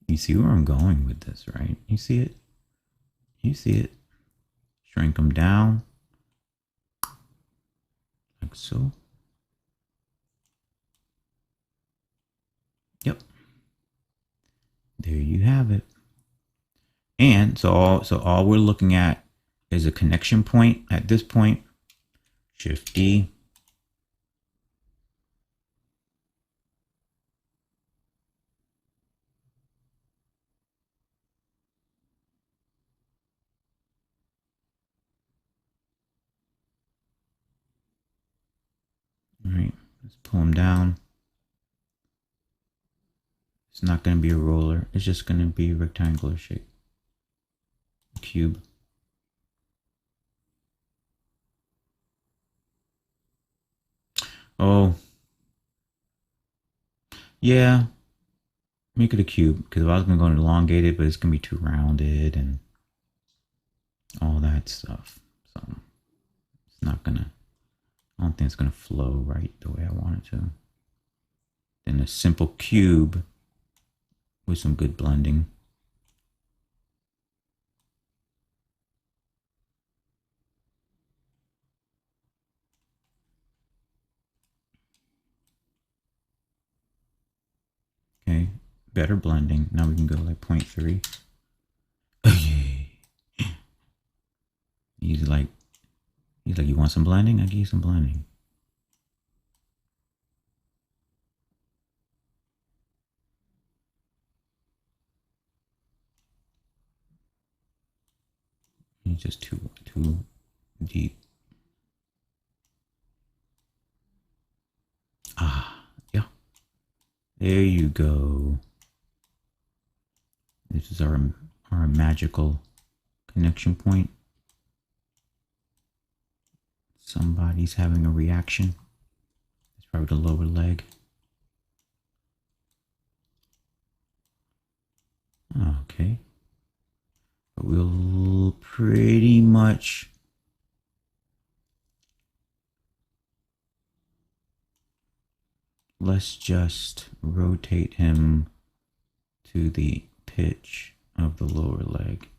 You see where I'm going with this, right? You see it? You see it? Shrink them down. Like so. Yep. There you have it. And so all we're looking at is a connection point at this point. Shift D. All right, let's pull them down. It's not going to be a roller. It's just going to be a rectangular shape. Cube. Oh. Yeah. Make it a cube, because if I was going to go elongated, but it's going to be too rounded and all that stuff. So it's not going to, I don't think it's going to flow right the way I want it to. Then a simple cube with some good blending. Okay, better blending. Now we can go like 0.3. He's like, you want some blending? I give you some blending. He's just too deep. Ah, yeah. There you go. This is our magical connection point. Somebody's having a reaction. It's probably the lower leg. Okay. But we'll pretty much let's just rotate him to the pitch of the lower leg.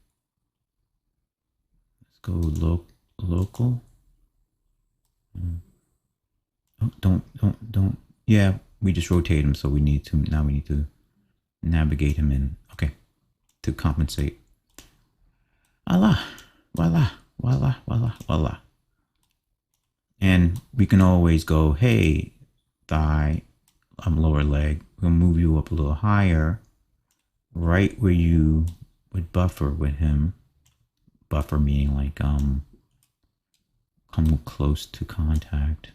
Let's go local. Oh, don't. Yeah, we just rotate him, so we need to, now we need to navigate him in. Okay, to compensate. Voila, voila, voila, voila, voila. And we can always go, hey, thigh, lower leg, we'll move you up a little higher, right where you would buffer with him. Buffer meaning like come close to contact.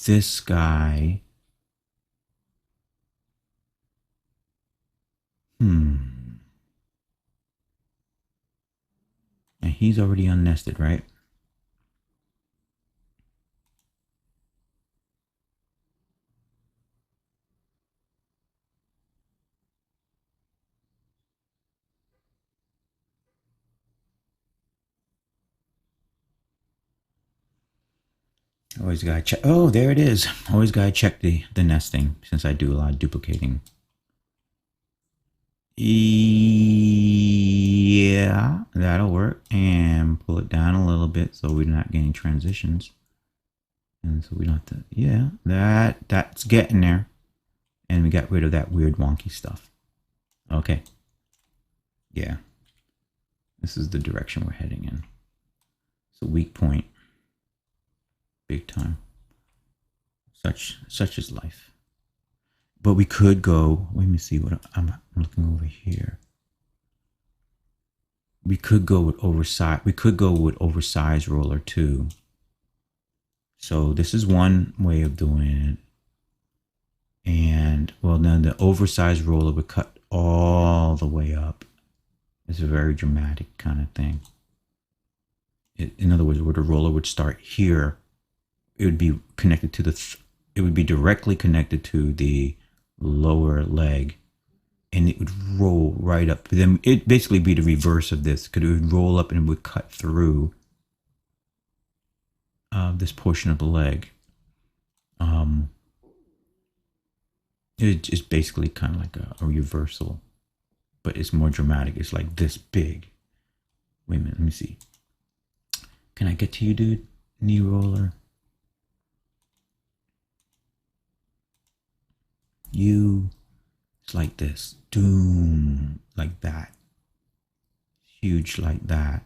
This guy, and he's already unnested, right? Always gotta check. Oh, there it is. Always gotta check the nesting, since I do a lot of duplicating. Yeah, that'll work. And pull it down a little bit so we're not getting transitions. And so we don't have to, yeah, that's getting there. And we got rid of that weird wonky stuff. Okay. Yeah. This is the direction we're heading in. It's a weak point. Big time. Such is life. But we could go, let me see what I'm looking over here. We could go with oversized roller too. So this is one way of doing it. And well, then the oversized roller would cut all the way up. It's a very dramatic kind of thing. In other words, where the roller would start here, it would be connected to it would be directly connected to the lower leg, and it would roll right up. But then it'd basically be the reverse of this, because it would roll up and it would cut through this portion of the leg. It's basically kind of like a reversal, but it's more dramatic. It's like this big. Wait a minute, let me see. Can I get to you, dude? Knee roller. It's like this. Doom, like that. Huge like that.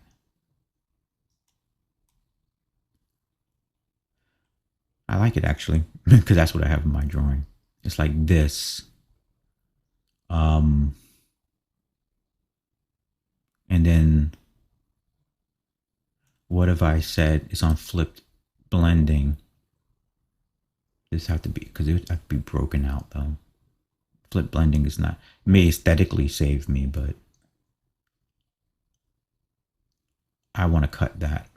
I like it actually, because that's what I have in my drawing. It's like this. And then what if I said it's on flipped blending? This have to be, because it would have to be broken out though. Flip blending is not, it may aesthetically save me, but I want to cut that.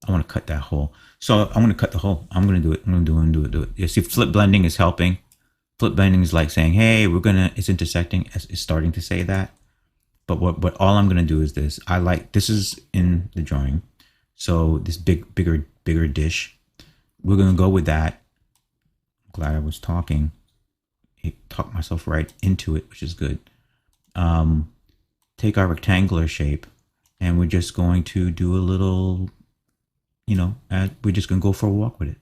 I want to cut that hole. So I'm going to cut the hole. I'm going to do it. I'm going to do it. You see, flip blending is helping. Flip blending is like saying, hey, it's intersecting. It's starting to say that. But all I'm going to do is this. This is in the drawing. So this bigger dish, we're going to go with that. I'm glad I was talking. I talked myself right into it, which is good. Take our rectangular shape, and we're just going to do a little, we're just going to go for a walk with it.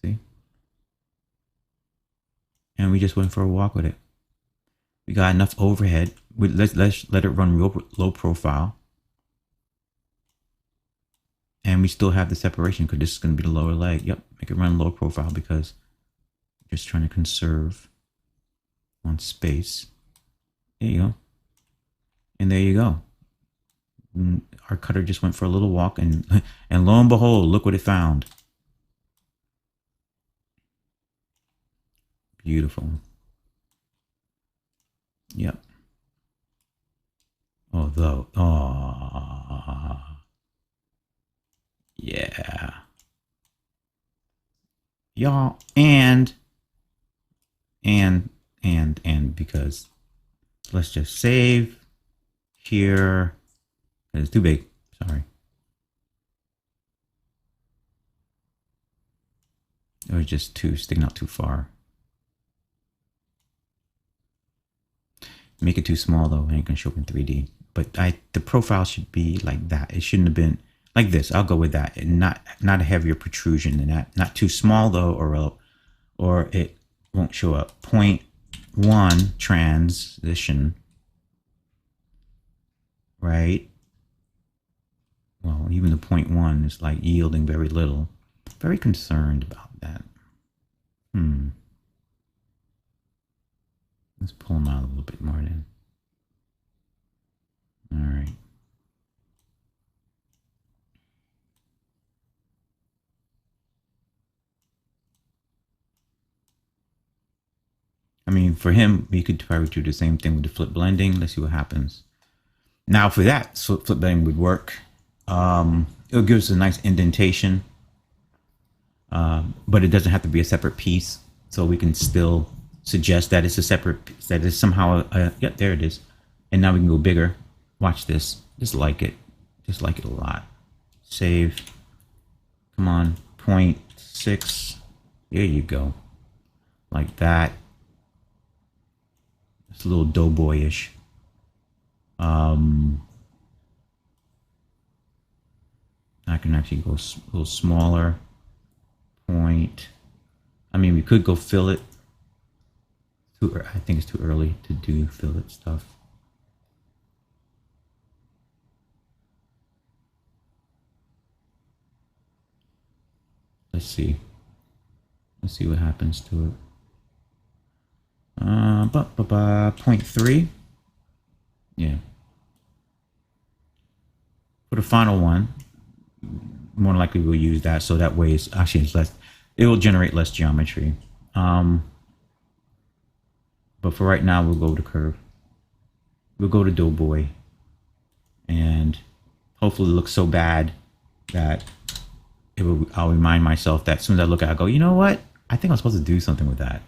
See? And we just went for a walk with it. We got enough overhead. Let's let it run real low profile. And we still have the separation, because this is going to be the lower leg. Yep, make it run low profile, because we're just trying to conserve on space. There you go. And there you go. Our cutter just went for a little walk, and lo and behold, look what it found. Beautiful. Yep. Although, yeah. Y'all, and because let's just save here. It's too big. Sorry. It was just sticking out too far. Make it too small though. It ain't gonna show up in 3D. But the profile should be like that. It shouldn't have been like this. I'll go with that, and not a heavier protrusion than that. Not too small though, or it won't show up. 0.1 transition, right? Well, even the 0.1 is like yielding very little. Very concerned about that. Let's pull them out a little bit more then. All right. I mean, for him, we could probably do the same thing with the flip blending. Let's see what happens. Now for that, so flip blending would work. It'll give us a nice indentation, but it doesn't have to be a separate piece. So we can still suggest that it's a separate, that is somehow, yep, there it is. And now we can go bigger. Watch this. Just like it a lot. Save. Come on, 0.6. There you go. Like that. It's a little doughboyish. I can actually go a little smaller. I mean, we could go fillet. I think it's too early to do fillet stuff. Let's see what happens to it. 0.3. Yeah. For the final one, more likely we'll use that. So that way it's actually less. it will generate less geometry. But for right now, we'll go to curve. We'll go to Doughboy. And hopefully it looks so bad that I'll remind myself that as soon as I look at it, I go, you know what? I think I'm supposed to do something with that.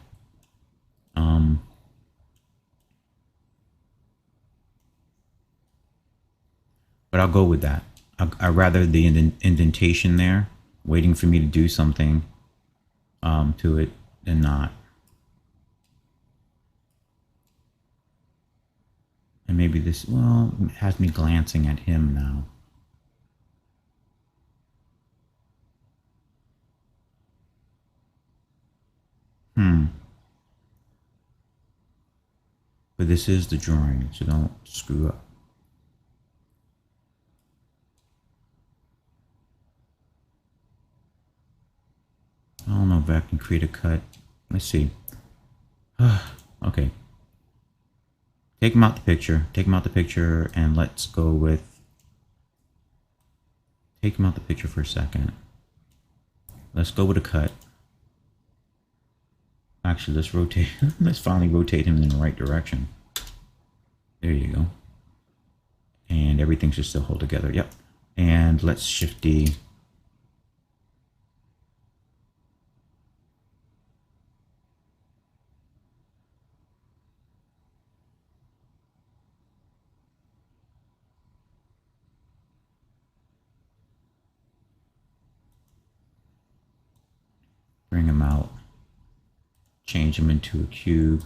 But I'll go with that. I'd rather the indentation there, waiting for me to do something to it than not. And maybe this, well, it has me glancing at him now. But this is the drawing, so don't screw up. I don't know if I can create a cut. Let's see. Okay. Take him out the picture. Take him out the picture, and let's go with... Take him out the picture for a second. Let's go with a cut. Actually, let's rotate. Let's finally rotate him in the right direction. There you go. And everything should still hold together. Yep. And let's shift D. Bring him out. Change him into a cube.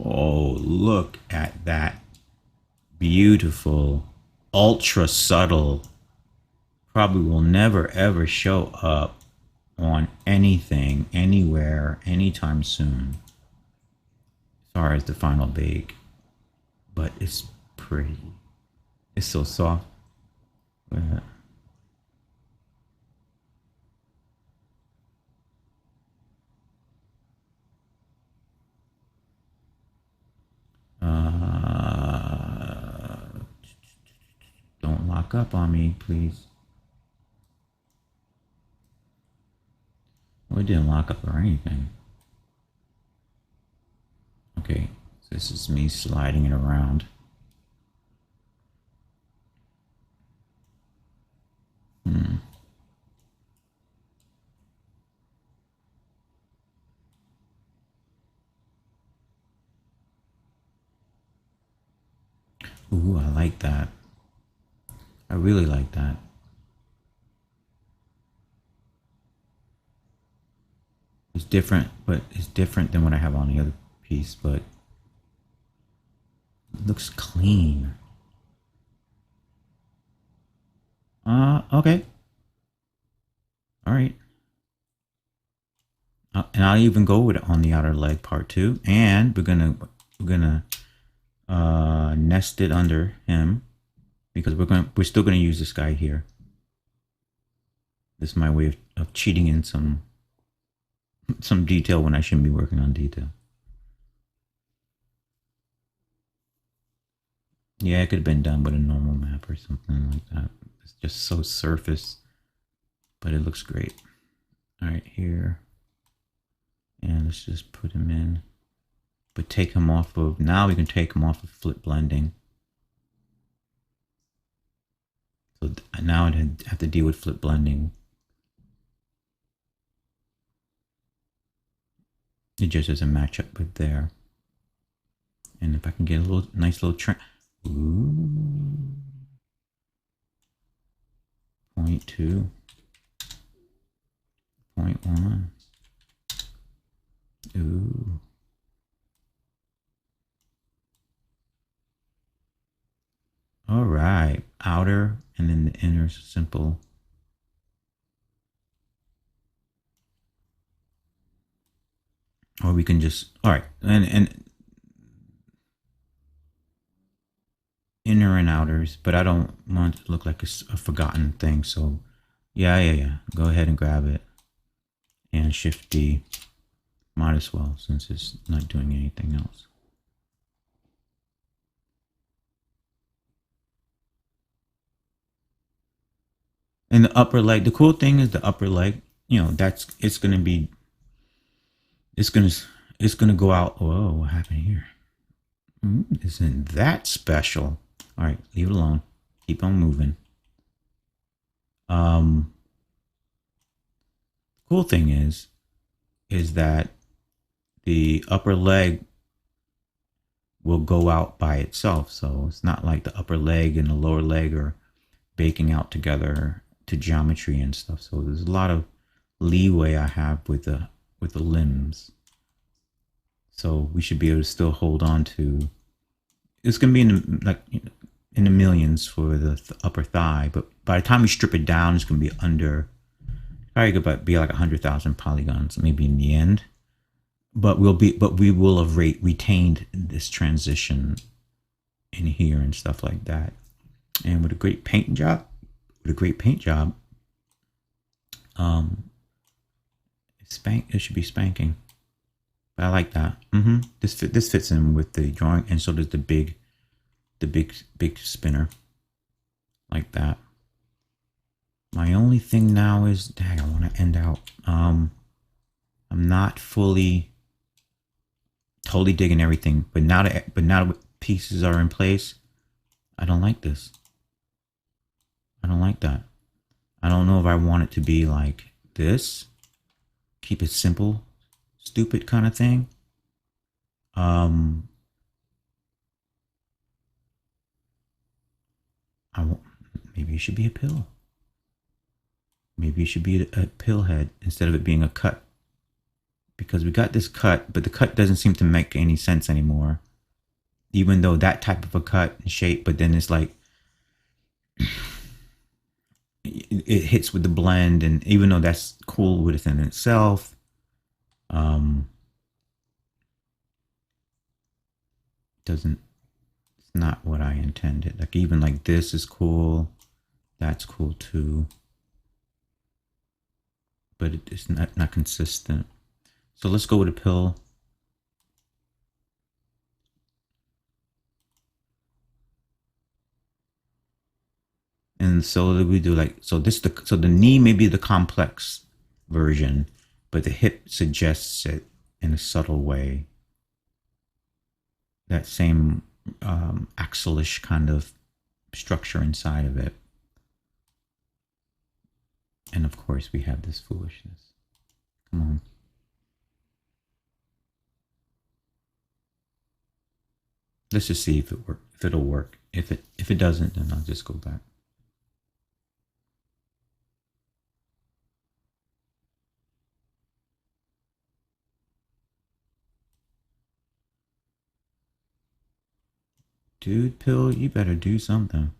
Oh, look at that beautiful, ultra subtle, probably will never ever show up on anything, anywhere, anytime soon. Sorry, it's the final bake, but it's pretty. It's so soft. Don't lock up on me, please. Well, it didn't lock up or anything. Okay, so this is me sliding it around. Ooh, I like that. I really like that. It's different, but it's different than what I have on the other piece, but it looks clean. Okay. All right. And I'll even go with it on the outer leg part too. And we're gonna nest it under him because we're still gonna use this guy here. This is my way of cheating in some detail when I shouldn't be working on detail. Yeah, it could have been done with a normal map or something like that. It's just so surface, but it looks great. All right, here. And let's just put him in. But take him off of, now we can take him off of flip blending. So now I have to deal with flip blending. It just doesn't match up with there. And if I can get a little nice little trim. Ooh. 0.2. 0.1. Ooh. All right. outer and then the inner simple. Or we can just, all right, and inner and outers, but I don't want it to look like a forgotten thing. So yeah. Go ahead and grab it and Shift D. Might as well, since it's not doing anything else. And the upper leg, the cool thing is the upper leg, you know, it's gonna be, it's gonna go out. Whoa, what happened here? Isn't that special? All right, leave it alone. Keep on moving. Cool thing is that the upper leg will go out by itself. So it's not like the upper leg and the lower leg are baking out together to geometry and stuff. So there's a lot of leeway I have with the limbs. So we should be able to still hold on to. It's gonna be in the, like, in the millions for the upper thigh, but by the time we strip it down, it's gonna be under. Probably could be like 100,000 polygons, maybe in the end. But we will have retained this transition in here and stuff like that. And with a great paint job, it should be spanking. But I like that. This fits in with the drawing, and so does the big spinner, like that. My only thing now is, dang, I want to end out. I'm not totally digging everything, but now that pieces are in place, I don't like this. I don't like that. I don't know if I want it to be like this. Keep it simple, stupid kind of thing. Maybe it should be a pill. Maybe it should be a pill head instead of it being a cut. Because we got this cut, but the cut doesn't seem to make any sense anymore. Even though that type of a cut and shape, but then it's like it hits with the blend, and even though that's cool within itself, it's not what I intended. Like even like this is cool, that's cool too, but it's not consistent. So let's go with a pill. And so we do like, so the knee may be the complex version, but the hip suggests it in a subtle way. That same axle-ish kind of structure inside of it. And of course we have this foolishness. Come on. Let's just see if it'll work. If it doesn't, then I'll just go back. Dude, pill, you better do something.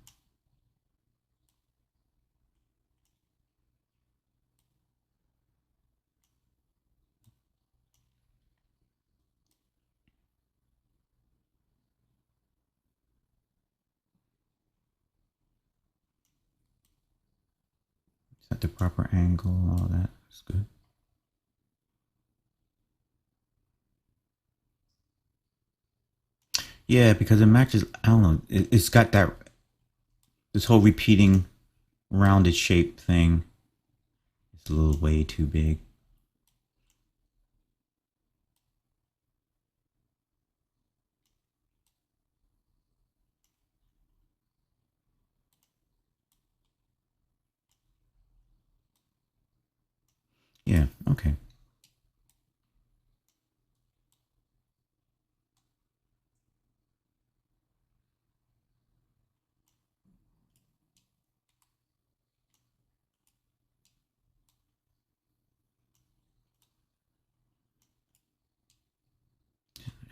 Set the proper angle, all that. That's good. Yeah, because it matches, I don't know, it's got this whole repeating rounded shape thing. It's a little way too big. Yeah, okay.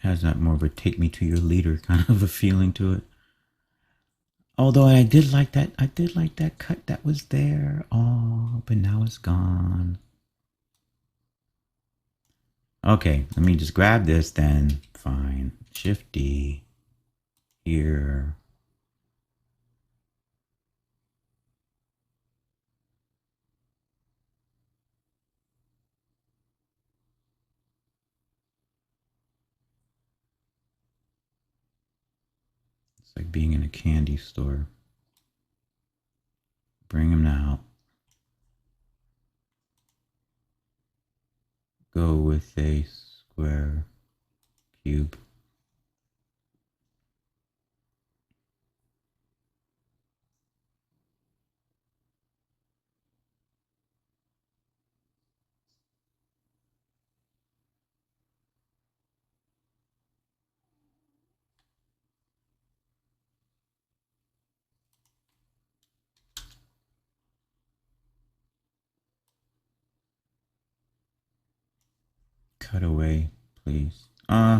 It has that more of a take me to your leader kind of a feeling to it. Although I did like that cut that was there. Oh, but now it's gone. Okay, let me just grab this then. Fine. Shift D. Here. It's like being in a candy store. Bring them out. Go with a square cube. Cut away, please. Yeah.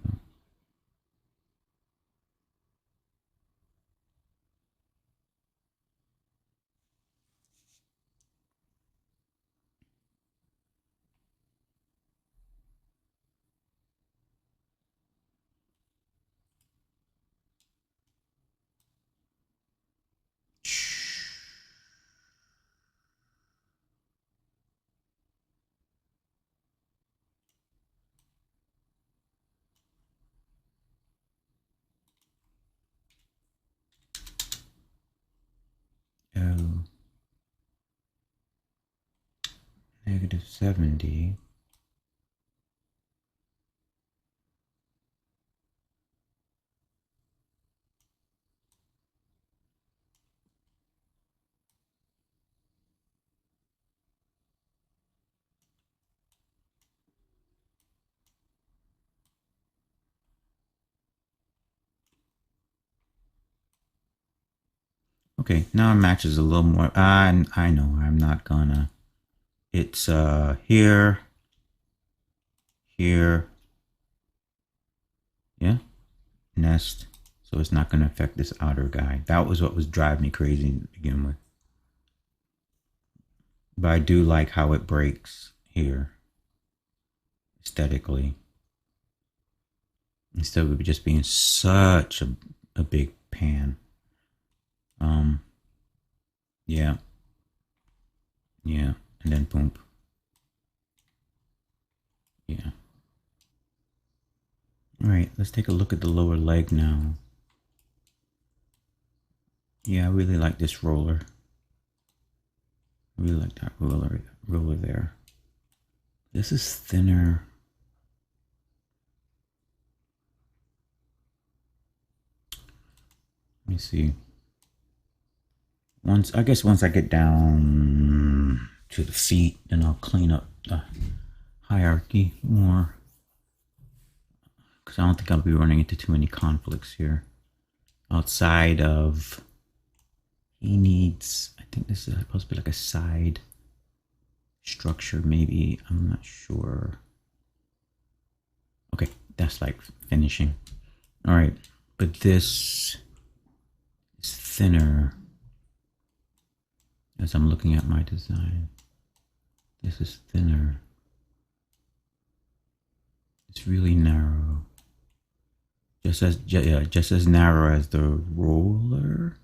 Oh. -70. Okay, now it matches a little more. I know I'm not gonna. It's here, here, yeah, nest. So it's not gonna affect this outer guy. That was what was driving me crazy to begin with. But I do like how it breaks here aesthetically. Instead of it just being such a big pan. Yeah. Yeah. And then boom. Yeah. All right, let's take a look at the lower leg now. Yeah, I really like this roller. I really like that roller there. This is thinner. Let me see. Once I get down to the feet, then I'll clean up the hierarchy more. Because I don't think I'll be running into too many conflicts here. Outside of, he needs, I think this is supposed to be like a side structure, maybe. I'm not sure. Okay, that's like finishing. All right, but this is thinner as I'm looking at my design. This is thinner. It's really narrow. Just as narrow as the roller.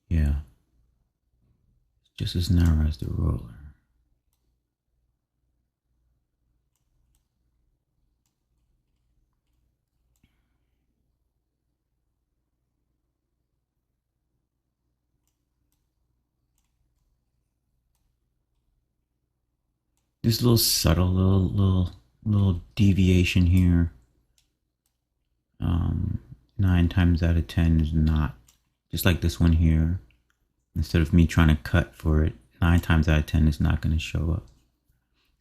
Yeah. Just as narrow as the roller. This little subtle little deviation here. 9 times out of 10 is not, just like this one here. Instead of me trying to cut for it, 9 times out of 10 is not going to show up.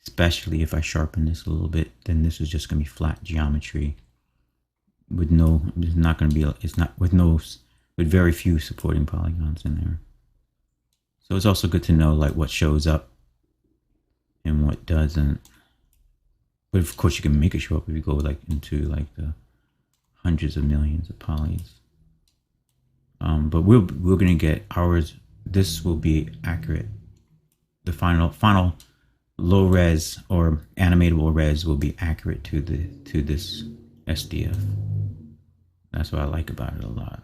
Especially if I sharpen this a little bit, then this is just going to be flat geometry with no, it's not going to be, it's not, with very few supporting polygons in there. So it's also good to know like what shows up and what doesn't. But of course you can make it show up if you go like into like the hundreds of millions of polys. But we're gonna get ours. This will be accurate. The final low res or animatable res will be accurate to this SDF. That's what I like about it a lot.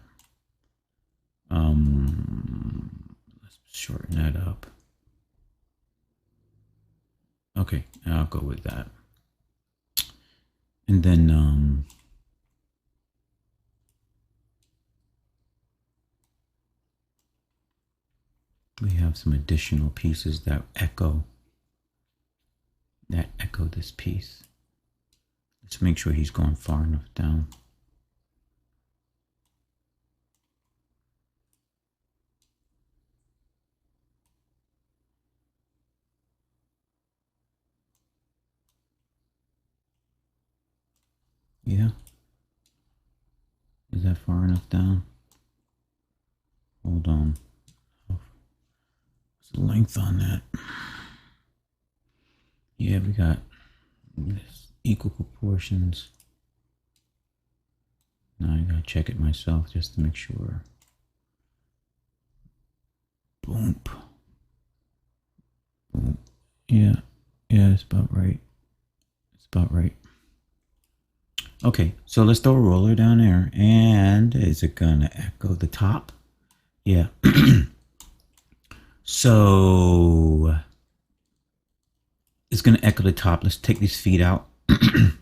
Let's shorten that up. Okay, I'll go with that. And then we have some additional pieces that echo this piece. Let's make sure he's going far enough down. Yeah. Is that far enough down? Hold on. What's the length on that? Yeah, we got this equal proportions. Now I gotta check it myself just to make sure. Boom. Boom. Yeah, it's about right. It's about right. Okay, so let's throw a roller down there. And is it gonna echo the top? Yeah. So it's gonna echo the top. Let's take these feet out. Got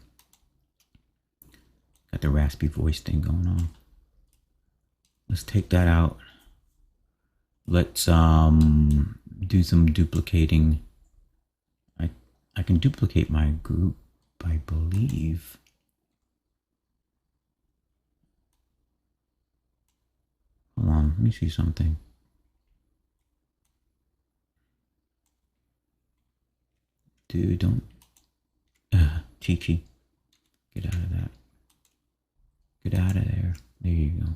the raspy voice thing going on. Let's take that out. Let's do some duplicating. I can duplicate my group, I believe. Hold on, let me see something. Dude, don't. Chi-Chi. Get out of that. Get out of there. There you go.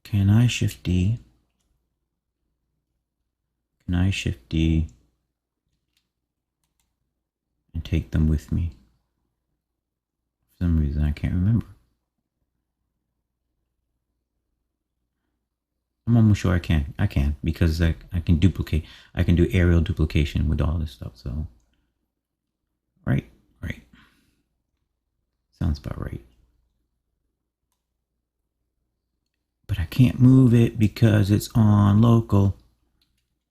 Can I shift D? Can I shift D and take them with me? For some reason, I can't remember. I'm almost sure I can. I can, because I can duplicate. I can do aerial duplication with all this stuff. So, right. Sounds about right. But I can't move it because it's on local.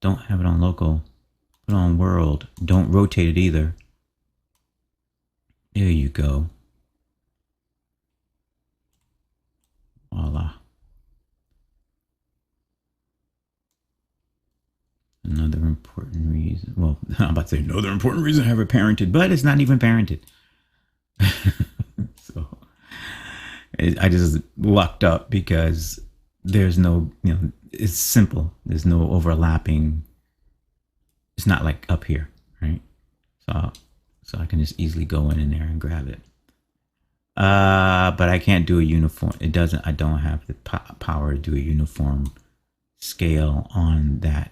Don't have it on local. Put it on world. Don't rotate it either. There you go. Voila. Another important reason. Well, I'm about to say another important reason I have it parented, but it's not even parented. So I just lucked up because there's no, it's simple. There's no overlapping. It's not like up here, right? So I can just easily go in there and grab it. But I can't do a uniform. I don't have the power to do a uniform scale on that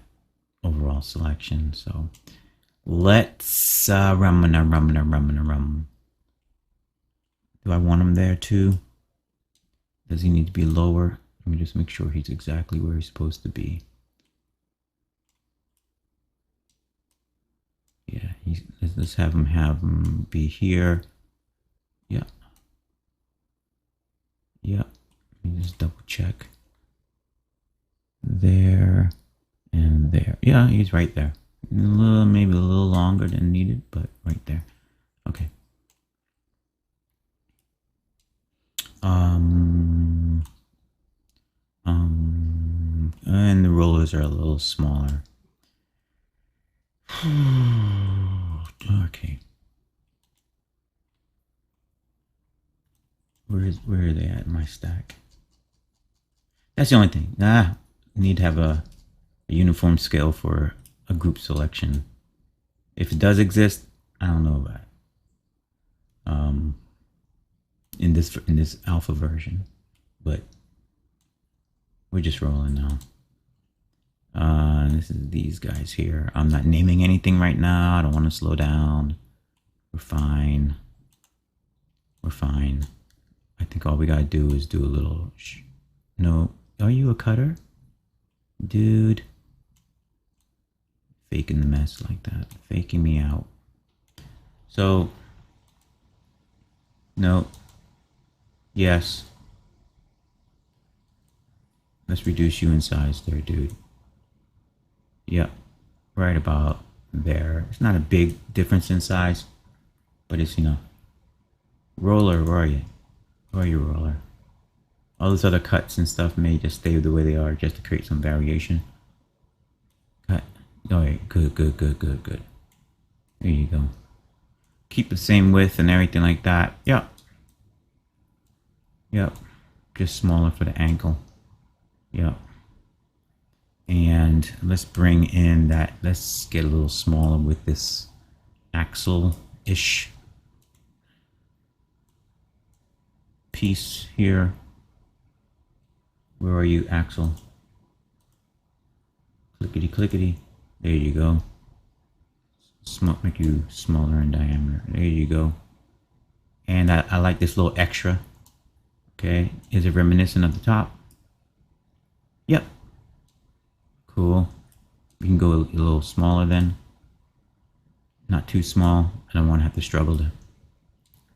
overall selection. So let's rum. Do I want him there too? Does he need to be lower? Let me just make sure he's exactly where he's supposed to be. Yeah, let's have him be here. Yeah. Let me just double check. There and there. Yeah, he's right there. Maybe a little longer than needed, but right there. Okay. And the rollers are a little smaller. Okay. Where are they at in my stack? That's the only thing. I need to have a uniform scale for a group selection. If it does exist, I don't know about it. In this alpha version, but we're just rolling now. This is these guys here. I'm not naming anything right now. I don't want to slow down. We're fine. I think all we gotta do is do a little. No, are you a cutter, dude? Faking the mess like that, faking me out. So, no, yes. Let's reduce you in size there, dude. Yep, right about there. It's not a big difference in size, but it's, you know. Roller, where are you? Where are you, roller? All those other cuts and stuff may just stay the way they are just to create some variation. Cut. Alright, good, good, good, good, good. There you go. Keep the same width and everything like that. Yep. Yep. Just smaller for the ankle. Yep. And let's bring in that. Let's get a little smaller with this axle-ish piece here. Where are you, axle? Clickety clickety. There you go. Make you smaller in diameter. There you go. And I like this little extra. Okay, is it reminiscent of the top? Yep. Cool. We can go a little smaller then. Not too small. I don't want to have to struggle to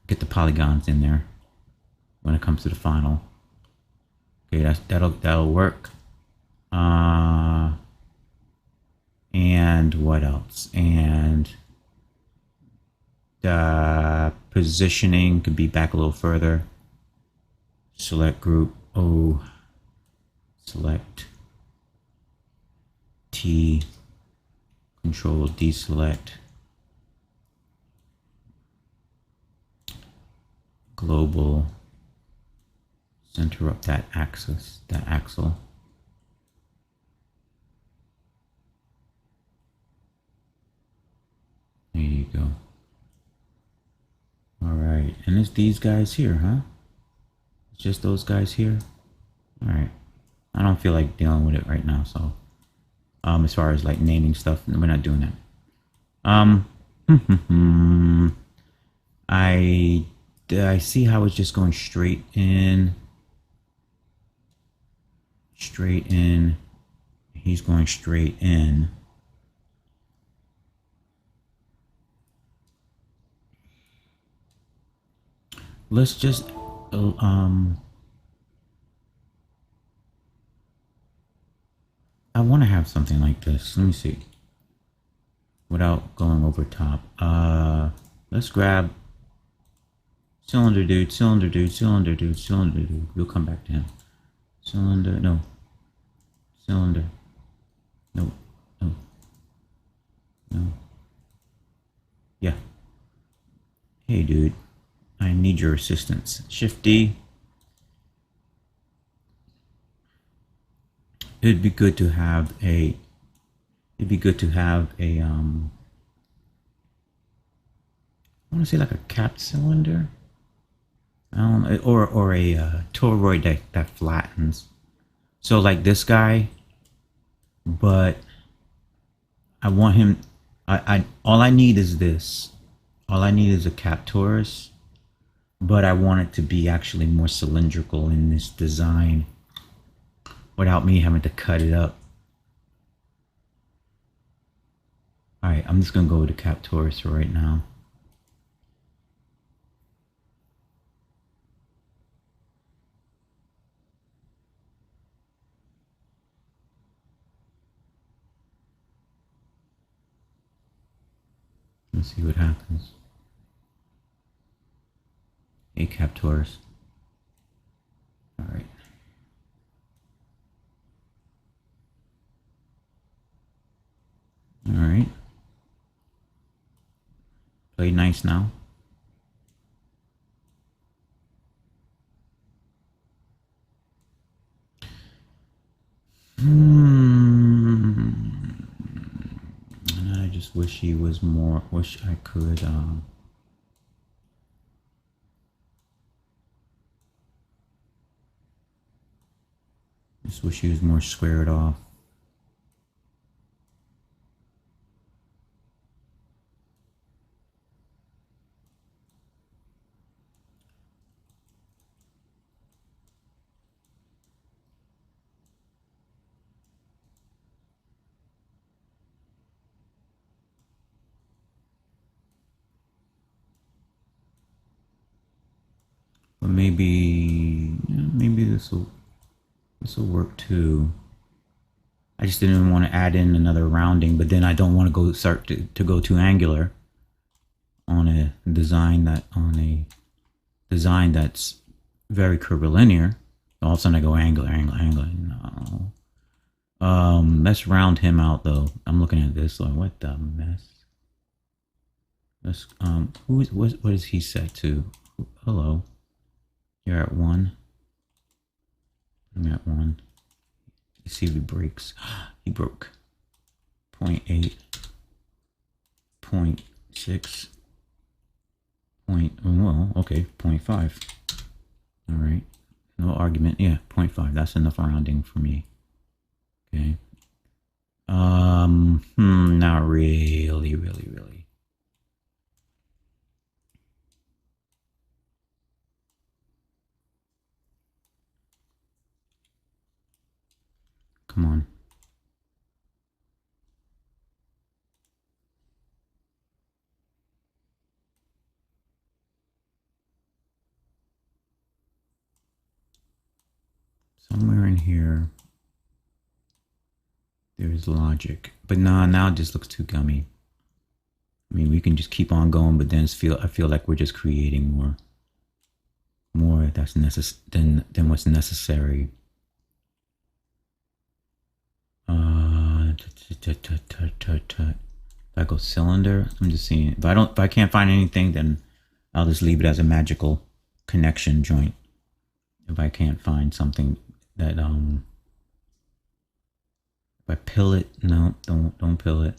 get the polygons in there when it comes to the final. Okay, that'll work. And what else? And the positioning could be back a little further. Select group O. Select T. Control deselect. Global. Center up that axis, that axle. There you go. All right, and it's these guys here, huh? It's just those guys here. All right. I don't feel like dealing with it right now, so as far as like naming stuff, we're not doing that. I see how it's just going straight in. Straight in. He's going straight in. Let's just I want to have something like this. Let me see. Without going over top. Let's grab cylinder dude, cylinder dude, cylinder dude, cylinder dude. We'll come back to him. Cylinder, no. Cylinder. No. No. No. Yeah. Hey dude. I need your assistance. Shift D. It'd be good to have a I want to say like a capped cylinder. I don't know, or a toroid that flattens. So like this guy, but I want him. All I need is this. All I need is a cap torus, but I want it to be actually more cylindrical in this design, without me having to cut it up. All right, I'm just gonna go with the cap torus for right now. Let's see what happens. A cap torus. All right. All right. Play nice now. And I just wish he was more. Wish I could. Just wish he was more squared off. But maybe this will work too. I just didn't want to add in another rounding, but then I don't want to start to go too angular on a design that's very curvilinear. All of a sudden I go angular. No. Let's round him out though. I'm looking at this like, what the mess? Let's what is he set to? Hello. You're at 1. I'm at 1. Let's see if he breaks. He broke. 0.8. 0.6. Well, okay, 0.5. All right. No argument. Yeah, 0.5. That's enough rounding for me. Okay. Not really. Come on. Somewhere in here, there's logic. But now it just looks too gummy. I mean, we can just keep on going, but then I feel like we're just creating more that's than what's necessary. If I go cylinder, I'm just seeing. If I can't find anything, then I'll just leave it as a magical connection joint. If I can't find something that if I pill it, no, don't pill it.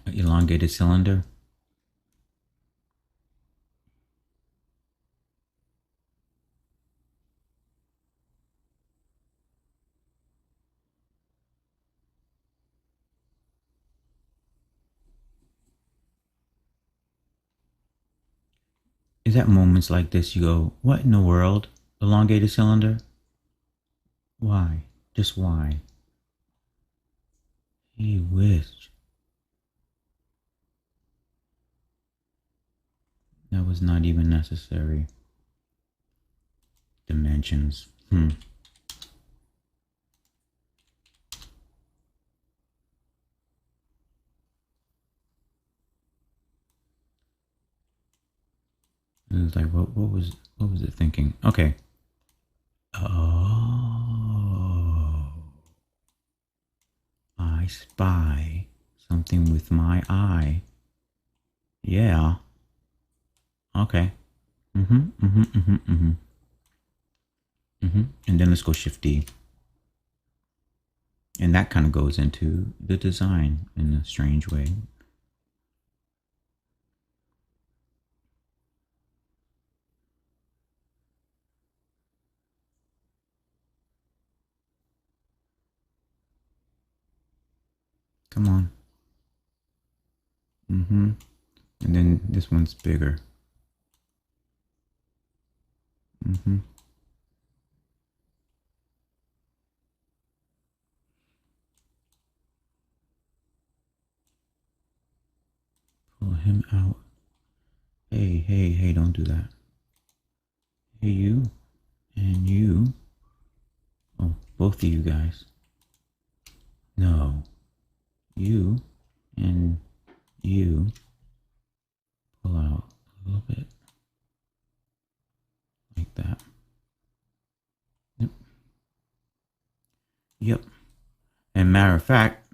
Elongated cylinder. Is at moments like this you go, what in the world? Elongated cylinder? Why? Just why? Gee whiz. That was not even necessary. Dimensions. It was like, what was it thinking? Okay. Oh, I spy something with my eye. Yeah. Okay. And then let's go Shift D. And that kind of goes into the design in a strange way. Come on. And then this one's bigger. Pull him out. Hey, don't do that. Hey, you. And you. Oh, both of you guys. No. You and you. Pull out a little bit. Like that. Yep. And matter of fact,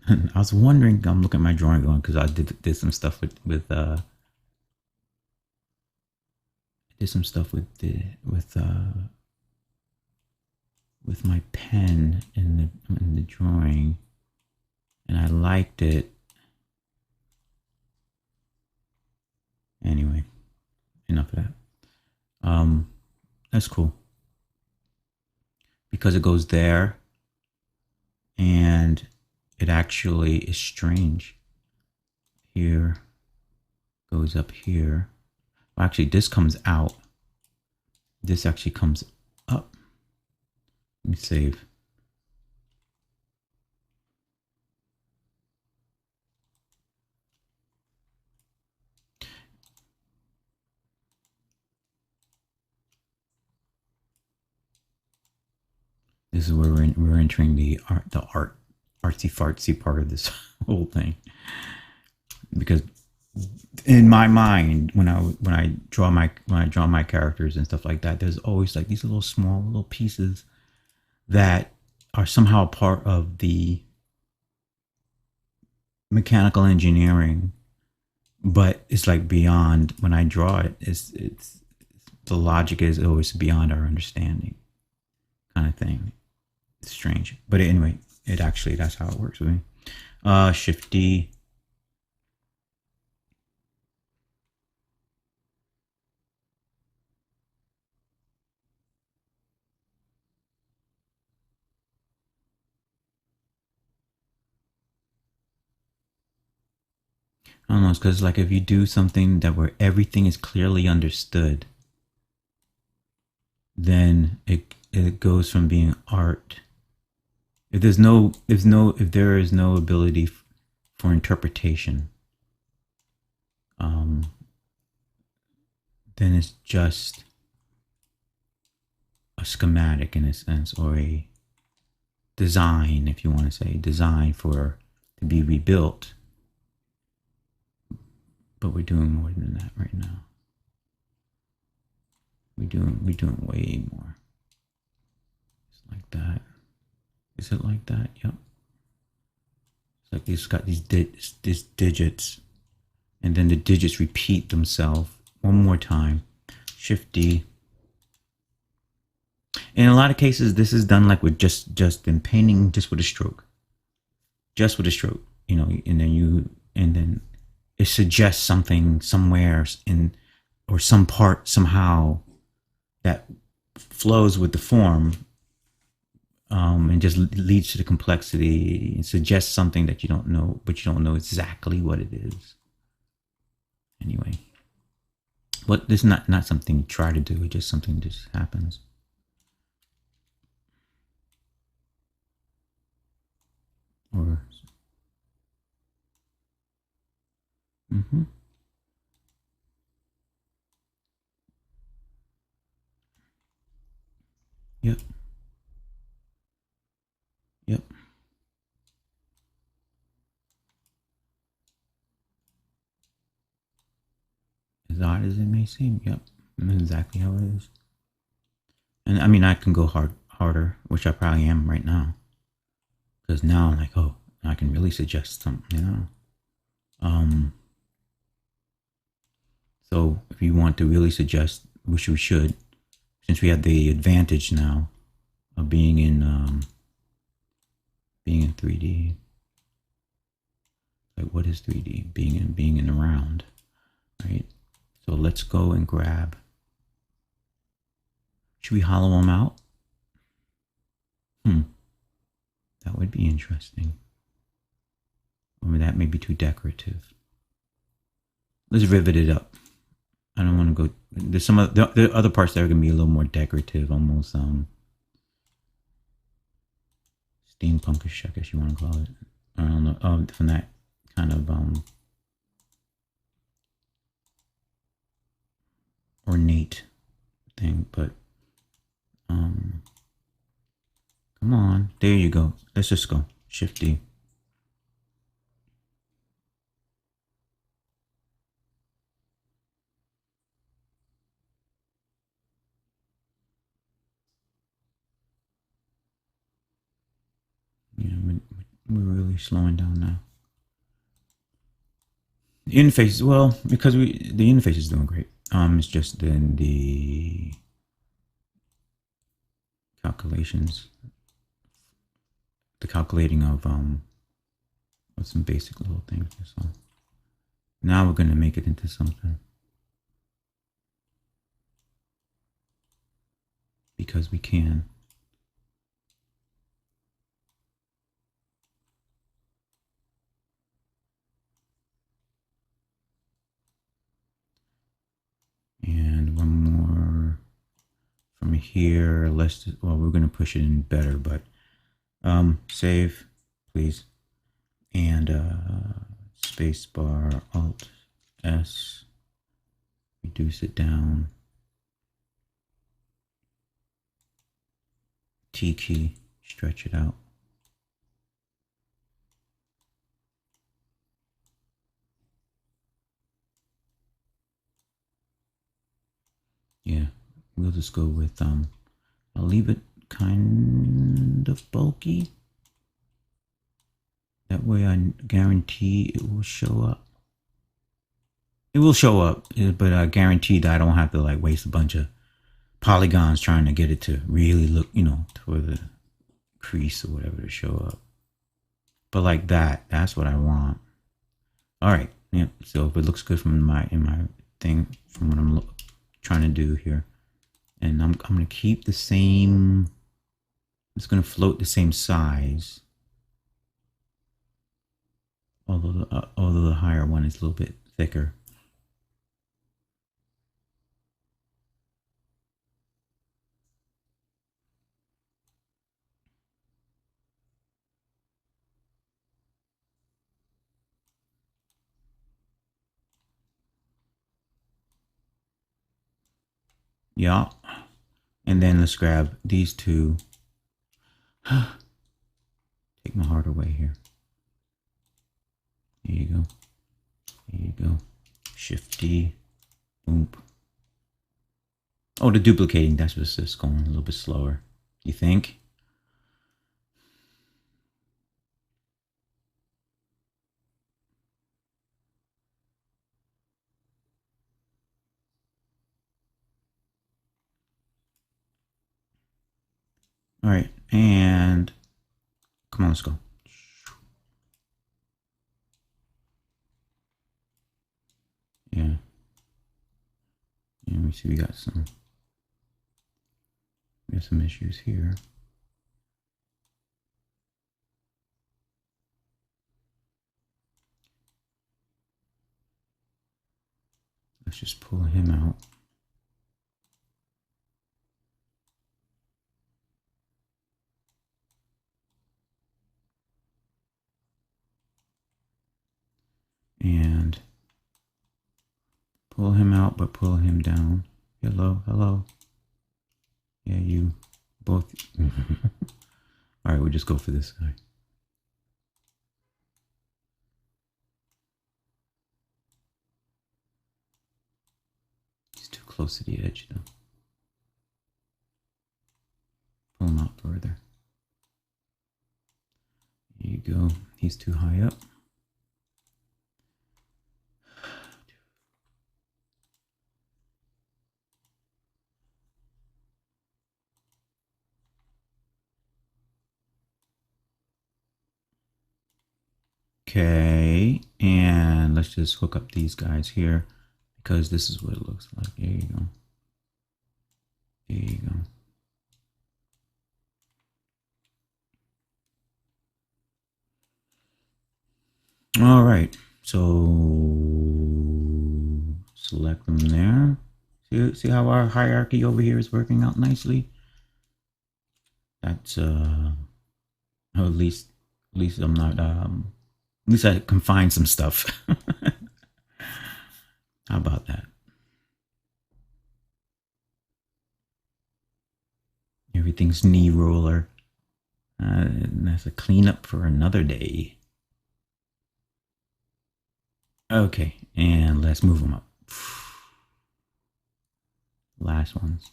I was wondering, I'm looking at my drawing going, because I did some stuff with my pen in the drawing, and I liked it. Anyway, enough of that. That's cool because it goes there, and it actually is strange. Here goes up here. Well, actually, this comes out. This actually comes up. Let me save. This is where we're entering the artsy fartsy part of this whole thing, because in my mind, when I draw my characters and stuff like that, there's always like these little small little pieces that are somehow part of the mechanical engineering, but it's like beyond. When I draw it, it's the logic is always beyond our understanding, kind of thing. It's strange, but anyway, it actually, that's how it works with me. Shift D. I don't know, it's because like if you do something that where everything is clearly understood, then it goes from being art. If there is no ability for interpretation, then it's just a schematic in a sense, or a design, if you want to say design to be rebuilt. But we're doing more than that right now. We're doing way more. It's like that. Is it like that? Yep. It's like it's got these digits, and then the digits repeat themselves one more time. Shift D. In a lot of cases, this is done like with just in painting, just with a stroke. Just with a stroke, you know, and then it suggests something somewhere in, or some part somehow that flows with the form, and just leads to the complexity. It suggests something that you don't know, but you don't know exactly what it is. Anyway, but this is not something you try to do. It's just something that just happens. Or Yep. Yep. As odd as it may seem, yep. That's exactly how it is. And I mean, I can go harder, which I probably am right now. Because now I'm like, oh, I can really suggest something, you know. So if you want to really suggest, which we should, since we have the advantage now of being in 3D. Like, what is 3D? Being in the round, right? So let's go and grab. Should we hollow them out? That would be interesting. Or that may be too decorative. Let's rivet it up. I don't want to go. There's some there are other parts that are going to be a little more decorative, almost steampunkish, I guess you want to call it. I don't know. From that kind of ornate thing, but come on, there you go. Let's just go Shift D. Yeah, we're really slowing down now. The interface, well, because the interface is doing great. It's just then the calculations, the calculating of some basic little things. So now we're gonna make it into something, because we can. And one more from here. Well, we're gonna push it in better, but save, please, and space bar, Alt S, reduce it down, T key, Stretch it out. Yeah, we'll just go with I'll leave it kind of bulky. That way I guarantee it will show up. It will show up, but I guarantee that I don't have to like waste a bunch of polygons trying to get it to really look, you know, toward the crease or whatever to show up. But like that, that's what I want. All right, yeah. So if it looks good from my thing, from what I'm trying to do here, and I'm gonna keep the same. It's gonna float the same size, although the higher one is a little bit thicker. Yeah, and then let's grab these two. Take my heart away here. There you go. There you go. Shift D. Boom. Oh, the duplicating. That's what's just going a little bit slower. You think? All right, and come on, let's go. Yeah. Let me see. We got some issues here. Let's just pull him out. And pull him out, but pull him down. Hello, hello. Yeah, you both. All right, we'll just go for this guy. He's too close to the edge, though. Pull him out further. There you go. He's too high up. Okay, and let's just hook up these guys here because this is what it looks like. There you go. There you go. All right, so select them there. See how our hierarchy over here is working out nicely? That's at least I'm not at least I can find some stuff. How about that? Everything's knee roller. That's a cleanup for another day. Okay, and let's move them up. Last ones.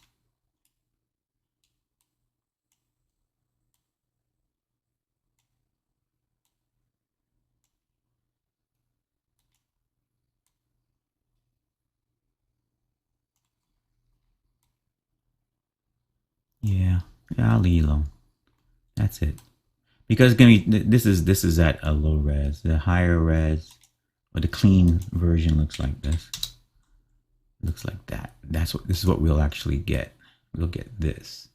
Yeah, I'll leave alone. That's it. Because this is at a low res. The higher res, or the clean version looks like this. Looks like that. This is what we'll actually get. We'll get this.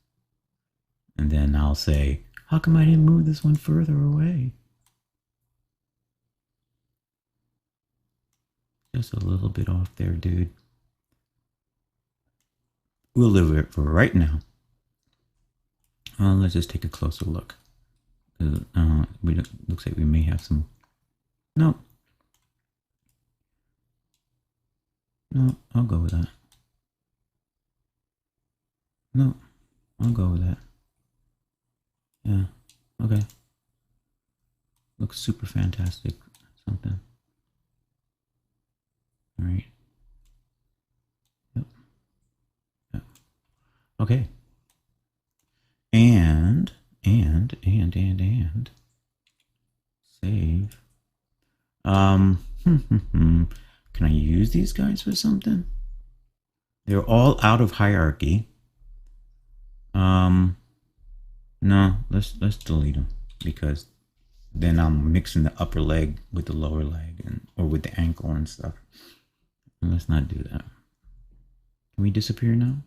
And then I'll say, how come I didn't move this one further away? Just a little bit off there, dude. We'll leave it for right now. Let's just take a closer look. Looks like we may have some. No, I'll go with that. No, I'll go with that. Yeah. Okay. Looks super fantastic. Something. All right. Yep. Yep. Okay. And save. Can I use these guys for something? They're all out of hierarchy. No, let's delete them because then I'm mixing the upper leg with the lower leg and or with the ankle and stuff. And let's not do that. Can we disappear now?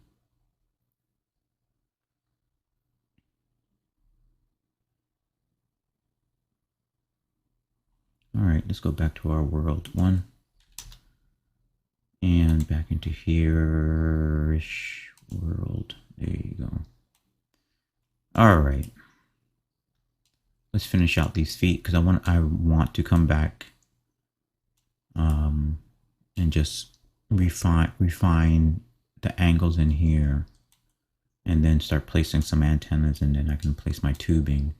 All right, let's go back to our world one and back into here-ish world. There you go. All right. Let's finish out these feet because I want to come back and just refine the angles in here and then start placing some antennas, and then I can place my tubing,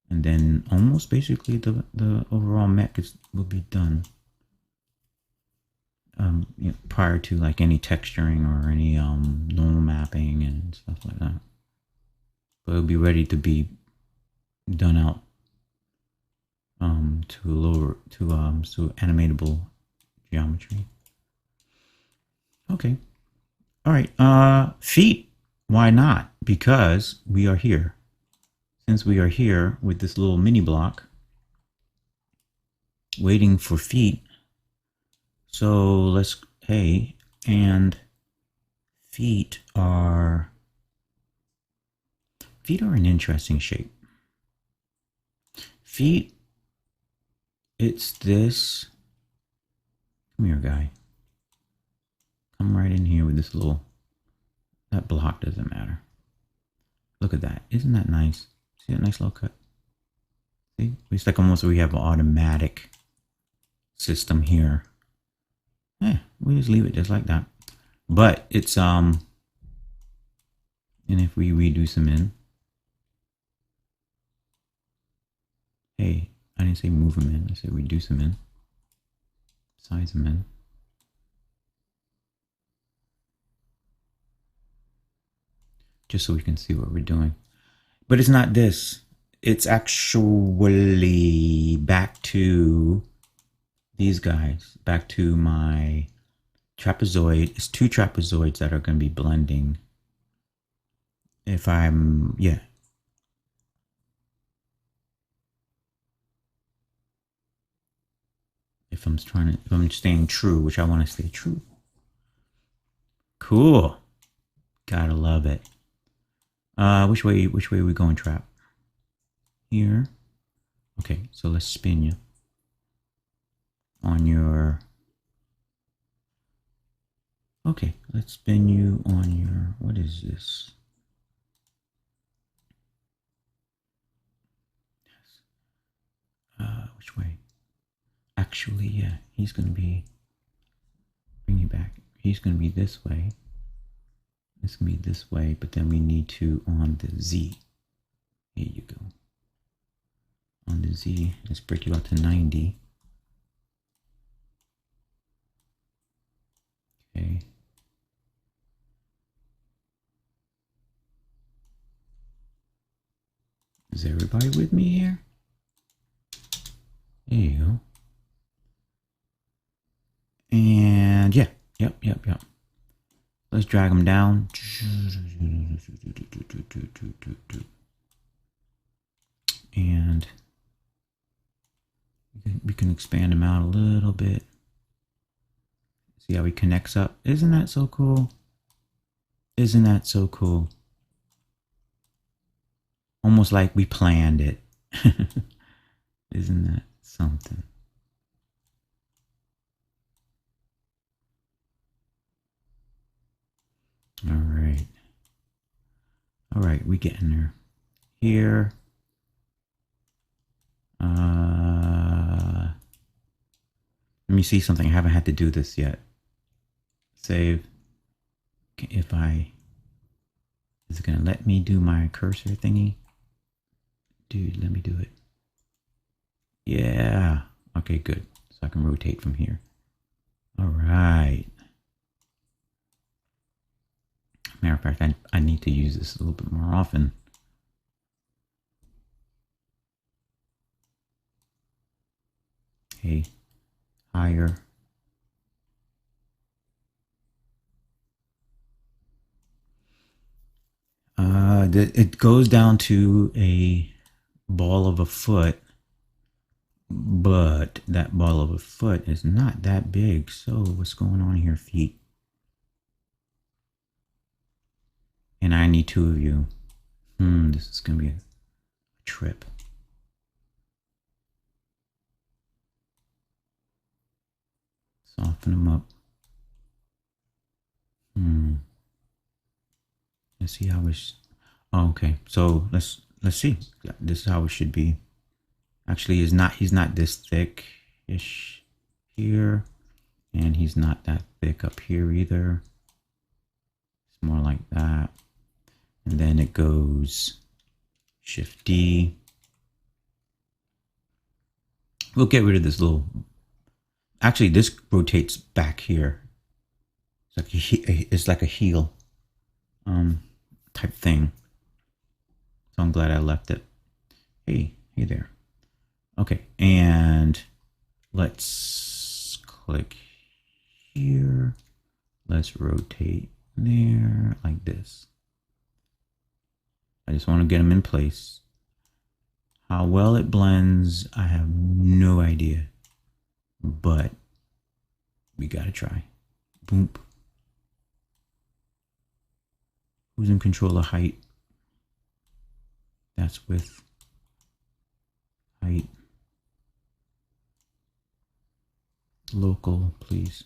and then almost basically the overall mech will be done prior to like any texturing or any normal mapping and stuff like that. But it'll be ready to be done out to animatable geometry. Okay. All right. Feet. Why not? Because we are here. Since we are here with this little mini block waiting for feet. So let's, hey, and feet are an interesting shape. Feet, it's this, come here guy. Come right in here with this little, that block doesn't matter. Look at that, isn't that nice? See that nice little cut? See, it's like almost we have an automatic system here. Yeah, we just leave it just like that. But it's, and if we reduce them in, hey, I didn't say move them in, I said reduce them in, size them in. Just so we can see what we're doing. But it's not this. It's actually back to these guys, back to my trapezoid. It's two trapezoids that are going to be blending. If I'm, yeah. If I'm staying true, which I want to stay true. Cool. Gotta love it. Which way are we going, Trap? Here. Okay, so let's spin you on your, okay, let's spin you on your, what is this? Which way? Actually, yeah, he's gonna be, bring you back. He's gonna be this way. It's gonna be this way, but then we need to on the Z. Here you go. On the Z, let's break you out to 90. Okay. Is everybody with me here? There you go. And yeah, yep. Let's drag them down. And we can expand them out a little bit. See how he connects up? Isn't that so cool? Isn't that so cool? Almost like we planned it. Isn't that something? All right, we getting there. Here. Let me see something. I haven't had to do this yet. Save. If I, is it gonna let me do my cursor thingy? Dude, let me do it. Yeah. Okay, good. So I can rotate from here. All right. Matter of fact, I need to use this a little bit more often. Okay, higher. It goes down to a ball of a foot, but that ball of a foot is not that big. So what's going on here, feet? And I need two of you. This is gonna be a trip. Soften them up. Let's see how it's. Oh, okay, so let's see. This is how it should be. Actually, he's not this thick-ish here, and he's not that thick up here either. It's more like that, and then it goes Shift D. We'll get rid of this little. Actually, this rotates back here. It's like a heel, type thing. So I'm glad I left it. Hey there. Okay, and let's click here. Let's rotate there like this. I just want to get them in place. How well it blends, I have no idea, but we gotta try. Boom. Who's in control of height? That's width. Height. Local, please.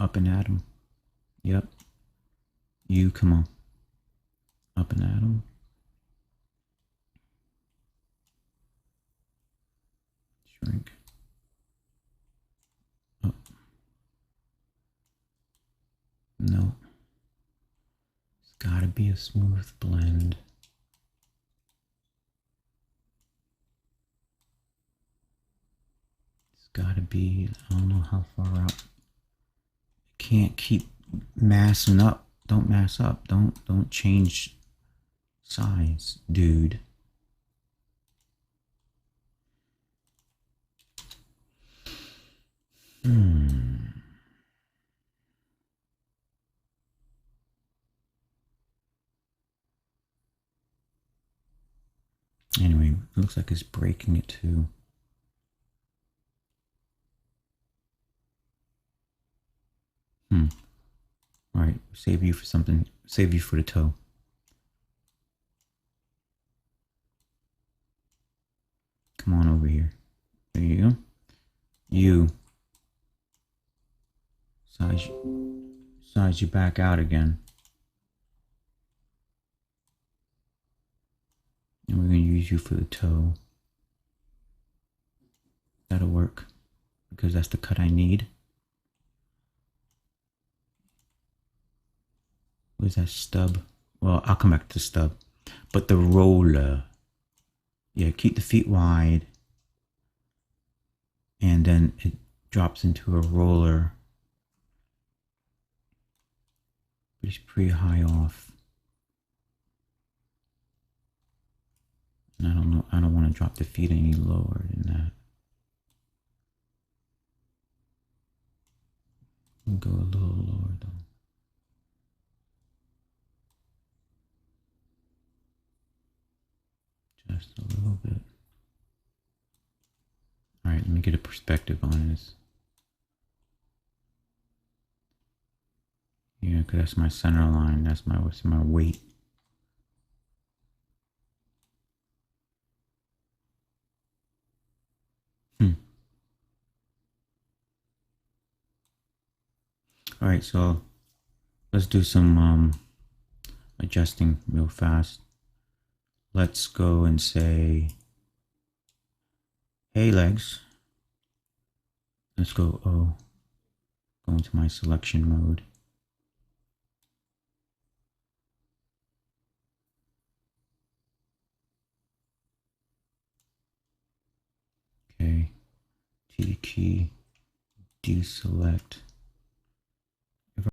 Up and addon. Yep. You, come on. Up and addon. Shrink. Up. No. It's gotta be a smooth blend. It's gotta be, I don't know how far out. Can't keep massing up. Don't mass up. Don't change size, dude. Anyway, it looks like it's breaking it too. All right, save you for something. Save you for the toe. Come on over here. There you go. You size you back out again. And we're going to use you for the toe. That'll work because that's the cut I need. Where's that stub? Well, I'll come back to the stub. But the roller. Yeah, keep the feet wide. And then it drops into a roller. But it's pretty high off. And I don't know, I don't want to drop the feet any lower than that. We'll go a little lower though. Just a little bit. All right, let me get a perspective on this. Yeah, because that's my center line. That's my weight. All right, so let's do some adjusting real fast. Let's go and say, hey legs. Let's go O. Go into my selection mode. deselect